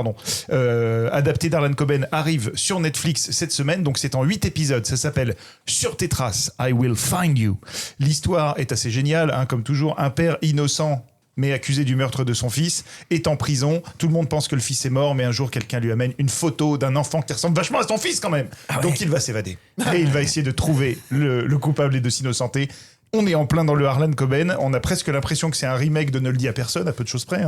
adaptée d'Harlan Coben arrive sur Netflix cette semaine. Donc c'est en 8 épisodes, ça s'appelle Sur tes traces, I Will Find You. L'histoire est assez géniale, comme toujours, un père innocent mais accusé du meurtre de son fils, est en prison. Tout le monde pense que le fils est mort, mais un jour, quelqu'un lui amène une photo d'un enfant qui ressemble vachement à son fils quand même. Donc il va s'évader. Et il va essayer de trouver le coupable et de s'innocenter. On est en plein dans le Harlan Coben. On a presque l'impression que c'est un remake de Ne le dis à personne, à peu de choses près.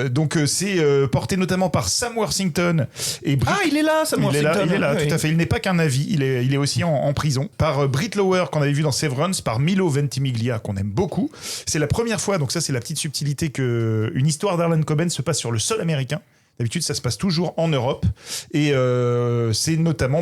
Donc c'est porté notamment par Sam Worthington et il est là, Sam Worthington. Il est là, oui. tout à fait. Il n'est pas qu'un avis. Il est aussi en prison. Par Britt Lower, qu'on avait vu dans Severance, par Milo Ventimiglia, qu'on aime beaucoup. C'est la première fois, donc ça c'est la petite subtilité, qu'une histoire d'Harlan Coben se passe sur le sol américain. D'habitude, ça se passe toujours en Europe. Et c'est notamment,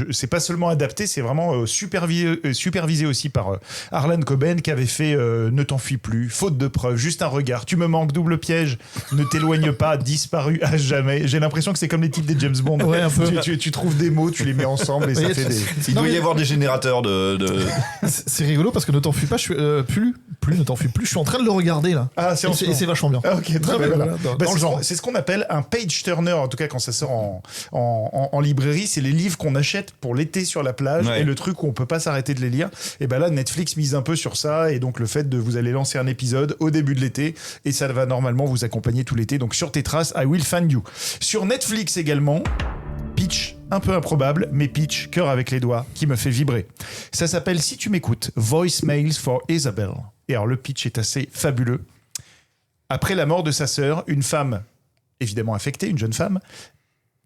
c'est pas seulement adapté, c'est vraiment supervisé aussi par Harlan Coben, qui avait fait Ne t'enfuis plus, Faute de preuves, Juste un regard, Tu me manques, Double piège, Ne t'éloigne pas, Disparu à jamais. J'ai l'impression que c'est comme les titres des James Bond. Ouais, un peu. Tu trouves des mots, tu les mets ensemble et ça fait des... Il doit y avoir des générateurs de... C'est rigolo parce que Ne t'enfuis pas, Ne t'enfuis plus, je suis en train de le regarder là. Ah, et c'est vachement bien. Ah, ok, très bien. Voilà, dans le genre. C'est ce qu'on appelle un page turner, en tout cas quand ça sort en librairie. C'est les livres qu'on achète pour l'été sur la plage, et le truc où on peut pas s'arrêter de les lire. Et là, Netflix mise un peu sur ça, et donc le fait de vous allez lancer un épisode au début de l'été, et ça va normalement vous accompagner tout l'été. Donc Sur tes traces, I Will Find You. Sur Netflix également, pitch un peu improbable, mais pitch cœur avec les doigts qui me fait vibrer. Ça s'appelle Si tu m'écoutes, Voicemails for Isabel. Et alors le pitch est assez fabuleux. Après la mort de sa sœur, une femme évidemment affectée, une jeune femme,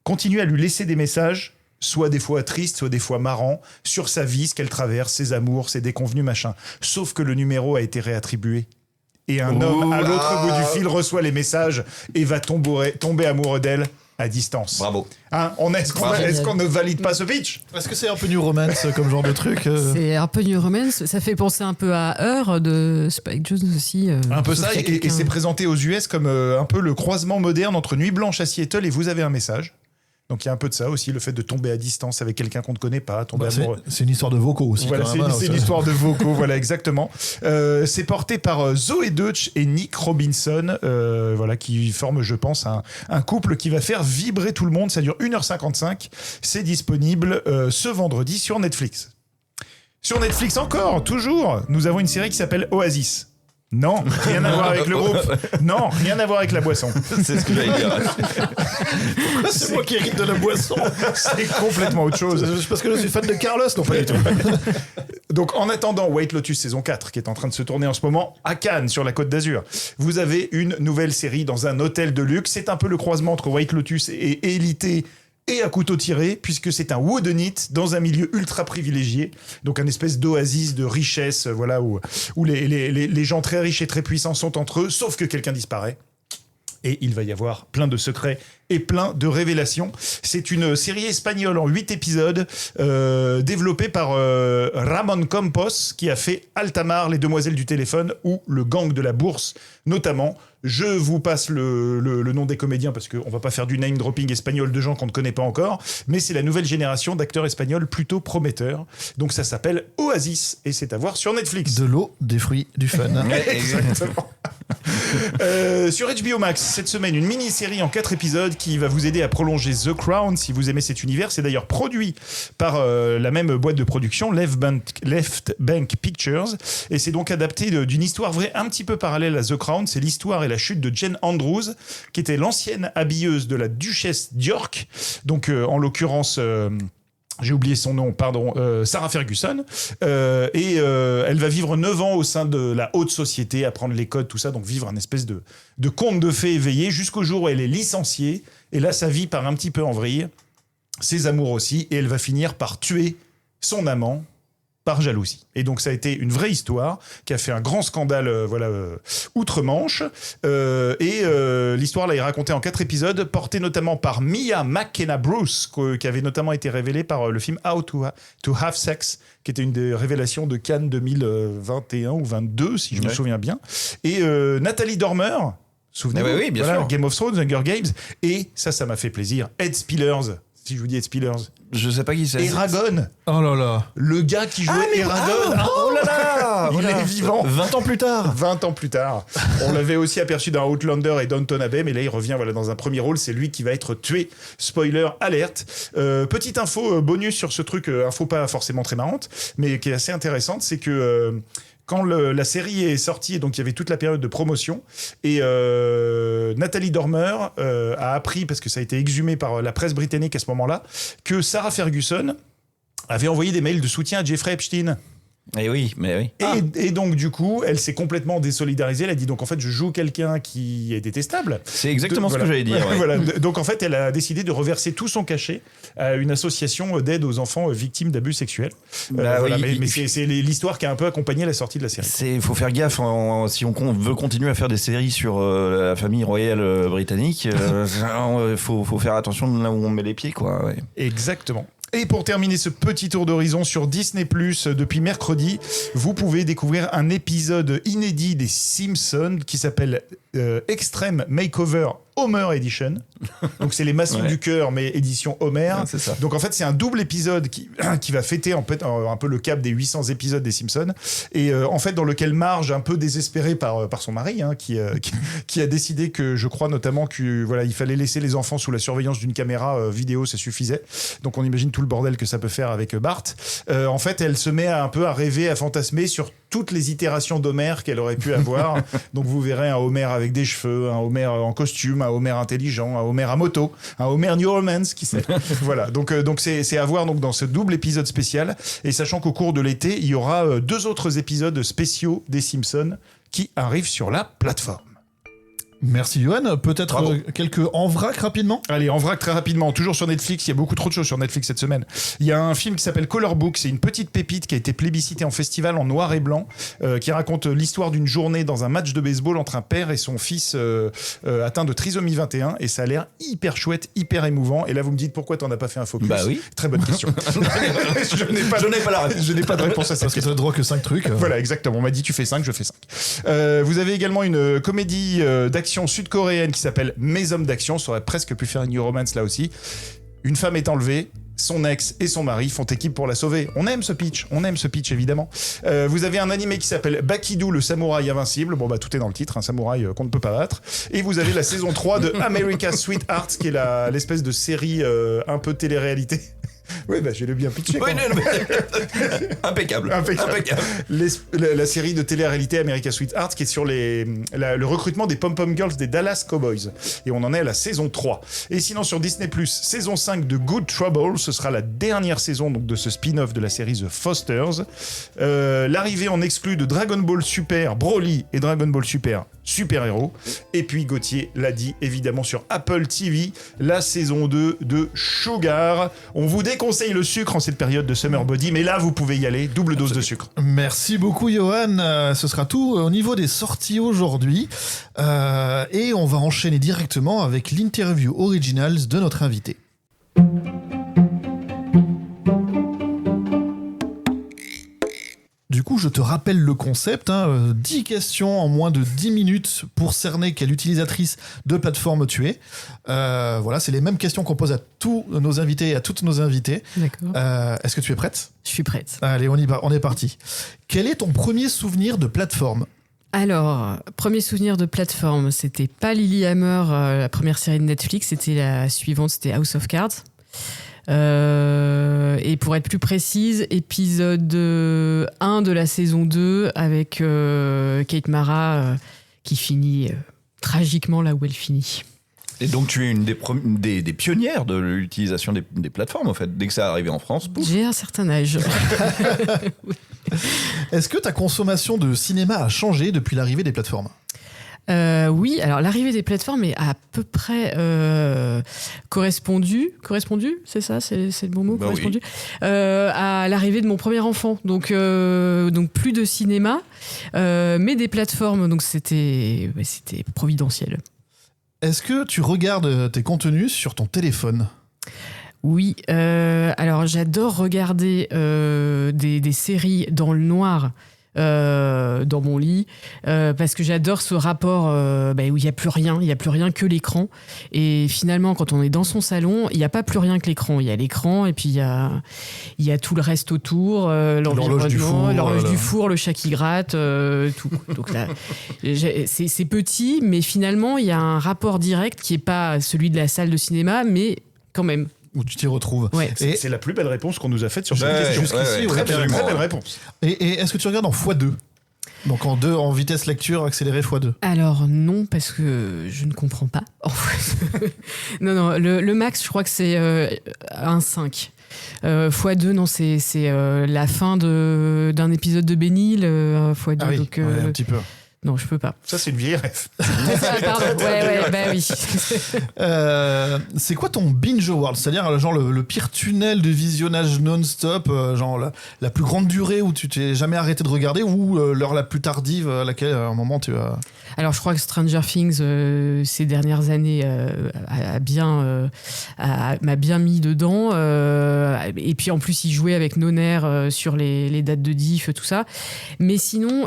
continue à lui laisser des messages soit des fois triste, soit des fois marrant, sur sa vie, ce qu'elle traverse, ses amours, ses déconvenus, machin. Sauf que le numéro a été réattribué. Et un homme à l'autre bout du fil reçoit les messages et va tomber amoureux d'elle à distance. Bravo. Hein, est-ce qu'on ne valide pas ce pitch? Est-ce que c'est un peu New Romance comme genre de truc C'est un peu New Romance. Ça fait penser un peu à Her de Spike Jonze aussi. Un peu ça, et c'est présenté aux US comme un peu le croisement moderne entre Nuit Blanche à Seattle et Vous avez un message. Donc il y a un peu de ça aussi, le fait de tomber à distance avec quelqu'un qu'on ne connaît pas, tomber amoureux. C'est une histoire de vocaux aussi. Voilà, c'est une histoire de vocaux, voilà, exactement. C'est porté par Zoé Deutsch et Nick Robinson, voilà, qui forment, je pense, un couple qui va faire vibrer tout le monde. Ça dure 1h55. C'est disponible ce vendredi sur Netflix. Sur Netflix encore, toujours, nous avons une série qui s'appelle Oasis. Non, rien à voir avec le groupe. Non, rien à voir avec la boisson. C'est ce que j'allais dire. Pourquoi c'est moi qui hérite de la boisson? C'est complètement autre chose. C'est parce que je suis fan de Carlos, non pas du tout. Donc en attendant White Lotus saison 4, qui est en train de se tourner en ce moment à Cannes, sur la Côte d'Azur, vous avez une nouvelle série dans un hôtel de luxe. C'est un peu le croisement entre White Lotus et Élité, et à couteau tiré, puisque c'est un whodunit dans un milieu ultra privilégié, donc un espèce d'oasis de richesse, voilà, où les gens très riches et très puissants sont entre eux, sauf que quelqu'un disparaît. Et il va y avoir plein de secrets et plein de révélations. C'est une série espagnole en 8 épisodes, développée par Ramon Campos, qui a fait Altamar, Les Demoiselles du téléphone, ou Le Gang de la Bourse, notamment. Je vous passe le nom des comédiens, parce qu'on va pas faire du name dropping espagnol de gens qu'on ne connaît pas encore, mais c'est la nouvelle génération d'acteurs espagnols plutôt prometteurs. Donc ça s'appelle Oasis, et c'est à voir sur Netflix. De l'eau, des fruits, du fun. Exactement. Sur HBO Max, cette semaine, une mini-série en 4 épisodes qui va vous aider à prolonger The Crown si vous aimez cet univers. C'est d'ailleurs produit par la même boîte de production, Left Bank Pictures, et c'est donc adapté d'une histoire vraie un petit peu parallèle à The Crown. C'est l'histoire et la chute de Jane Andrews, qui était l'ancienne habilleuse de la duchesse d'York, donc en l'occurrence... j'ai oublié son nom, pardon, Sarah Ferguson, et elle va vivre 9 ans au sein de la haute société, apprendre les codes, tout ça, donc vivre un espèce de conte de fées éveillé jusqu'au jour où elle est licenciée, et là sa vie part un petit peu en vrille, ses amours aussi, et elle va finir par tuer son amant par jalousie. Et donc ça a été une vraie histoire qui a fait un grand scandale outre-Manche, et l'histoire là est racontée en 4 épisodes, portée notamment par Mia McKenna Bruce, qui avait notamment été révélée par le film How to Have Sex, qui était une des révélations de Cannes 2021 ou 22 si je me souviens bien, et Nathalie Dormer, souvenez-vous, oui, bien sûr. Game of Thrones, Hunger Games, et ça m'a fait plaisir, Ed Spillers. Si je vous dis Ed Spillers. Je sais pas qui c'est. Eragon. Oh là là. Le gars qui jouait Eragon. Oh là là. Il est vivant. 20 ans plus tard. 20 ans plus tard. On l'avait aussi aperçu dans Outlander et Downton Abbey, mais là il revient dans un premier rôle. C'est lui qui va être tué. Spoiler alerte. Petite info bonus sur ce truc, info pas forcément très marrante, mais qui est assez intéressante, c'est que... quand la série est sortie, donc il y avait toute la période de promotion, et Nathalie Dormer a appris, parce que ça a été exhumé par la presse britannique à ce moment-là, que Sarah Ferguson avait envoyé des mails de soutien à Jeffrey Epstein. Et oui, mais oui. Et donc, du coup, elle s'est complètement désolidarisée. Elle a dit, donc, en fait, je joue quelqu'un qui est détestable. C'est exactement ce que j'allais dire. Ouais. Voilà. Donc, en fait, elle a décidé de reverser tout son cachet à une association d'aide aux enfants victimes d'abus sexuels. Voilà, mais c'est l'histoire qui a un peu accompagné la sortie de la série. Il faut faire gaffe si on veut continuer à faire des séries sur la famille royale britannique. Il faut faire attention de là où on met les pieds, quoi. Ouais. Exactement. Et pour terminer ce petit tour d'horizon sur Disney+, depuis mercredi, vous pouvez découvrir un épisode inédit des Simpsons qui s'appelle Extreme Makeover Homer Edition. Donc c'est les maçons du cœur, mais édition Homer. Ouais, c'est ça. Donc en fait c'est un double épisode qui va fêter un peu le cap des 800 épisodes des Simpsons, et en fait dans lequel Marge, un peu désespérée par son mari, qui a décidé que, je crois notamment que il fallait laisser les enfants sous la surveillance d'une caméra vidéo, ça suffisait. Donc on imagine tout le bordel que ça peut faire avec Bart. En fait elle se met un peu à rêver, à fantasmer sur toutes les itérations d'Homer qu'elle aurait pu avoir. Donc vous verrez un Homer avec des cheveux, un Homer en costume, un Homer intelligent, un Homer à moto, un Homer New Romance, qui sait. Voilà, donc c'est à voir donc dans ce double épisode spécial, et sachant qu'au cours de l'été, il y aura 2 autres épisodes spéciaux des Simpsons qui arrivent sur la plateforme. Merci Johan. Peut-être quelques en vrac rapidement. Allez, en vrac très rapidement, toujours sur Netflix, il y a beaucoup trop de choses sur Netflix cette semaine. Il y a un film qui s'appelle Color Book, c'est une petite pépite qui a été plébiscitée en festival en noir et blanc, qui raconte l'histoire d'une journée dans un match de baseball entre un père et son fils atteint de trisomie 21, et ça a l'air hyper chouette, hyper émouvant. Et là vous me dites pourquoi t'en as pas fait un focus. Bah oui. Très bonne question. Je n'ai pas de réponse à cette Parce que question. t'as le droit que 5 trucs. Voilà, exactement. On m'a dit tu fais 5, je fais 5. Vous avez également une comédie d'action sud-coréenne qui s'appelle Mes hommes d'action. Ça aurait presque pu faire une New Romance là aussi. Une femme est enlevée. Son ex et son mari font équipe pour la sauver. On aime ce pitch évidemment. Vous avez un animé qui s'appelle Bakidu, le samouraï invincible. Bon bah tout est dans le titre, un samouraï qu'on ne peut pas battre. Et vous avez la saison 3 de America's Sweetheart, qui est l'espèce de série un peu télé-réalité. Oui, bah je l'ai bien pitché. Oui, impeccable. La série de télé-réalité America's Sweetheart qui est sur le recrutement des pom-pom girls des Dallas Cowboys. Et on en est à la saison 3. Et sinon sur Disney+, saison 5 de Good Trouble, ce sera la dernière saison donc, de ce spin-off de la série The Fosters. L'arrivée en exclu de Dragon Ball Super Broly et Dragon Ball Super Super-Héros. Et puis Gauthier l'a dit évidemment sur Apple TV, la saison 2 de Sugar. On vous déconseille le sucre en cette période de Summer Body, mais là vous pouvez y aller, double dose de sucre. Merci beaucoup Johan, ce sera tout au niveau des sorties aujourd'hui. Et on va enchaîner directement avec l'interview originals de notre invité. Du coup, je te rappelle le concept, 10 questions en moins de 10 minutes pour cerner quelle utilisatrice de plateforme tu es. Voilà, c'est les mêmes questions qu'on pose à tous nos invités et à toutes nos invitées. D'accord. Est-ce que tu es prête ? Je suis prête. Allez, on est parti. Quel est ton premier souvenir de plateforme ? Alors, premier souvenir de plateforme, c'était pas Lilyhammer, la première série de Netflix, c'était la suivante, c'était House of Cards. Et pour être plus précise, épisode 1 de la saison 2 avec Kate Mara qui finit tragiquement là où elle finit. Et donc tu es une des pionnières de l'utilisation des plateformes en fait, dès que ça arrivé en France. Pouf. J'ai un certain âge. Est-ce que ta consommation de cinéma a changé depuis l'arrivée des plateformes ? Oui, alors l'arrivée des plateformes est à peu près correspondu, c'est ça, c'est le bon mot, correspondu, oui. À l'arrivée de mon premier enfant. Donc plus de cinéma, mais des plateformes, donc c'était providentiel. Est-ce que tu regardes tes contenus sur ton téléphone ? Oui, alors j'adore regarder des séries dans le noir. Dans mon lit parce que j'adore ce rapport où il n'y a plus rien que l'écran, et finalement quand on est dans son salon il n'y a pas plus rien que l'écran, il y a l'écran et puis il y a tout le reste autour, l'horloge du four, le chat qui gratte, tout. Donc là c'est petit, mais finalement il y a un rapport direct qui n'est pas celui de la salle de cinéma, mais quand même où tu t'y retrouves. Ouais. C'est la plus belle réponse qu'on nous a faite sur cette question. Jusqu'ici, très belle réponse. Et est-ce que tu regardes en x2 ? Donc en vitesse lecture accélérée x2 ? Alors non, parce que je ne comprends pas. Non, le max, je crois que c'est 1,5. x2, non, c'est la fin d'un épisode de Bénil, x2. Ah oui, donc, un petit peu. Non, je peux pas. Ça, c'est une vieille ref. Pardon, oui. C'est quoi ton binge award ? C'est-à-dire genre le pire tunnel de visionnage non-stop, genre la plus grande durée où tu t'es jamais arrêté de regarder, ou l'heure la plus tardive à laquelle à un moment tu as... Alors je crois que Stranger Things ces dernières années m'a bien mis dedans, et puis en plus il jouait avec nos nerfs sur les dates de diff, tout ça. Mais sinon,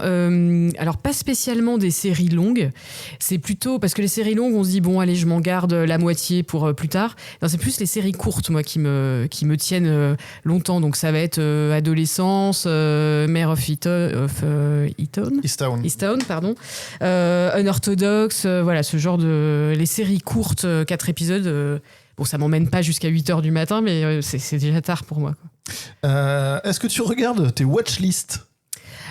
alors pas spécialement des séries longues, c'est plutôt parce que les séries longues on se dit bon allez je m'en garde la moitié pour plus tard. Non, c'est plus les séries courtes moi qui me tiennent longtemps, donc ça va être Adolescence, Mare of Easttown, pardon, Unorthodox, voilà ce genre de les séries courtes, 4 épisodes. Bon, ça m'emmène pas jusqu'à 8h du matin, mais c'est déjà tard pour moi, quoi. Est-ce que tu regardes tes watchlists ?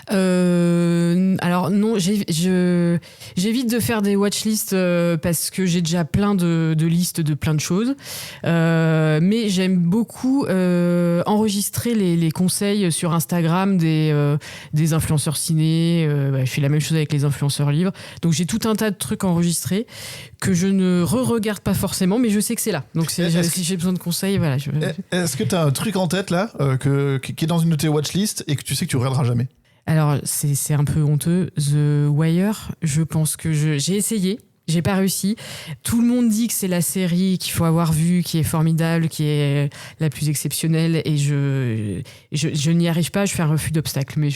Alors non, j'évite de faire des watchlists parce que j'ai déjà plein de listes de plein de choses. Mais j'aime beaucoup enregistrer les conseils sur Instagram des influenceurs ciné. Je fais la même chose avec les influenceurs livres. Donc j'ai tout un tas de trucs enregistrés que je ne re-regarde pas forcément, mais je sais que c'est là. Donc si j'ai besoin de conseils, voilà. Est-ce que tu as un truc en tête là qui est dans une de tes watchlists et que tu sais que tu regarderas jamais? Alors c'est un peu honteux. The Wire, je pense que j'ai essayé. J'ai pas réussi. Tout le monde dit que c'est la série qu'il faut avoir vue, qui est formidable, qui est la plus exceptionnelle, et je n'y arrive pas. Je fais un refus d'obstacle, mais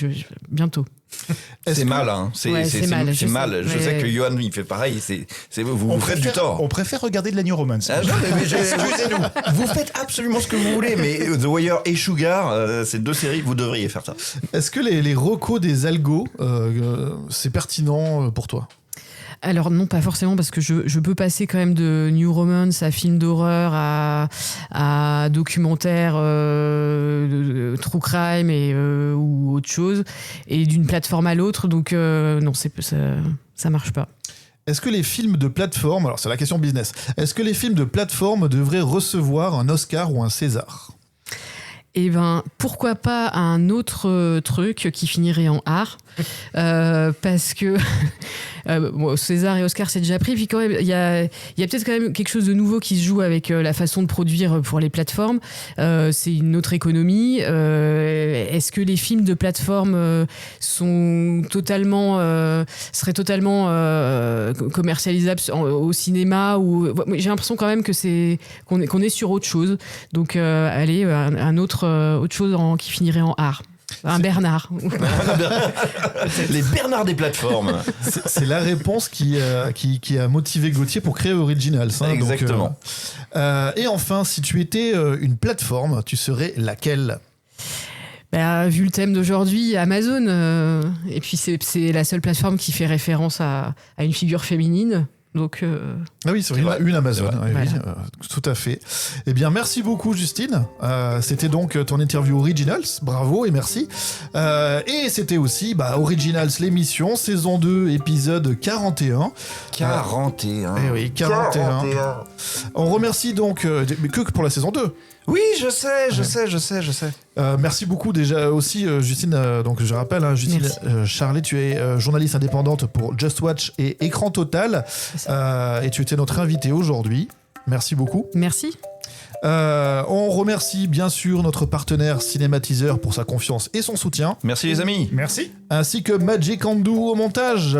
bientôt. C'est mal, hein. C'est mal. Je sais que Johan, il fait pareil. Vous faites du tort. On préfère regarder de la New Romance. Excusez-nous. Vous faites absolument ce que vous voulez, mais The Wire et Sugar, c'est 2 séries, vous devriez faire ça. Est-ce que les recos des algos, c'est pertinent pour toi? Alors non, pas forcément, parce que je peux passer quand même de New Romance à film d'horreur à documentaire de true crime ou autre chose, et d'une plateforme à l'autre, donc non, ça marche pas. Est-ce que les films de plateforme, alors c'est la question business, est-ce que les films de plateforme devraient recevoir un Oscar ou un César? Eh ben, pourquoi pas un autre truc qui finirait en art, parce que César et Oscar c'est déjà pris, puis quand même il y a peut-être quand même quelque chose de nouveau qui se joue avec la façon de produire pour les plateformes. C'est une autre économie. Est-ce que les films de plateforme seraient totalement commercialisables au cinéma, ou j'ai l'impression quand même que qu'on est sur autre chose. Donc allez, autre chose qui finirait en art. Un Bernard. Les Bernards des plateformes. C'est la réponse qui a motivé Gauthier pour créer Originals. Hein, exactement. Donc, et enfin, si tu étais une plateforme, tu serais laquelle? Vu le thème d'aujourd'hui, Amazon. Et puis c'est la seule plateforme qui fait référence à une figure féminine. Donc, ah oui, c'est vrai, une Amazon, oui, voilà. Tout à fait. Eh bien, merci beaucoup, Justine. C'était donc ton interview Originals, bravo et merci. Et c'était aussi Originals, l'émission, saison 2, épisode 41. 41. Eh oui, 41. On remercie donc, mais que pour la saison 2. Oui, je sais. Merci beaucoup déjà aussi, Justine. Donc je rappelle, hein, Justine Charlet, tu es journaliste indépendante pour Just Watch et Écran Total, et tu étais notre invitée aujourd'hui. Merci beaucoup. Merci. On remercie bien sûr notre partenaire Cinématiseur pour sa confiance et son soutien. Merci les amis. Merci. Ainsi que Magic Andou au montage.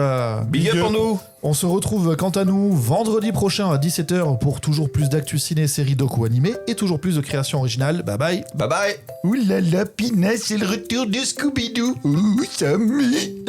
Big up pour nous. On se retrouve quant à nous vendredi prochain à 17h pour toujours plus d'actu ciné, séries, docu animés et toujours plus de créations originales. Bye bye. Bye bye. Ouh là là, Pina, c'est le retour de Scooby-Doo. Ouh, Sammy.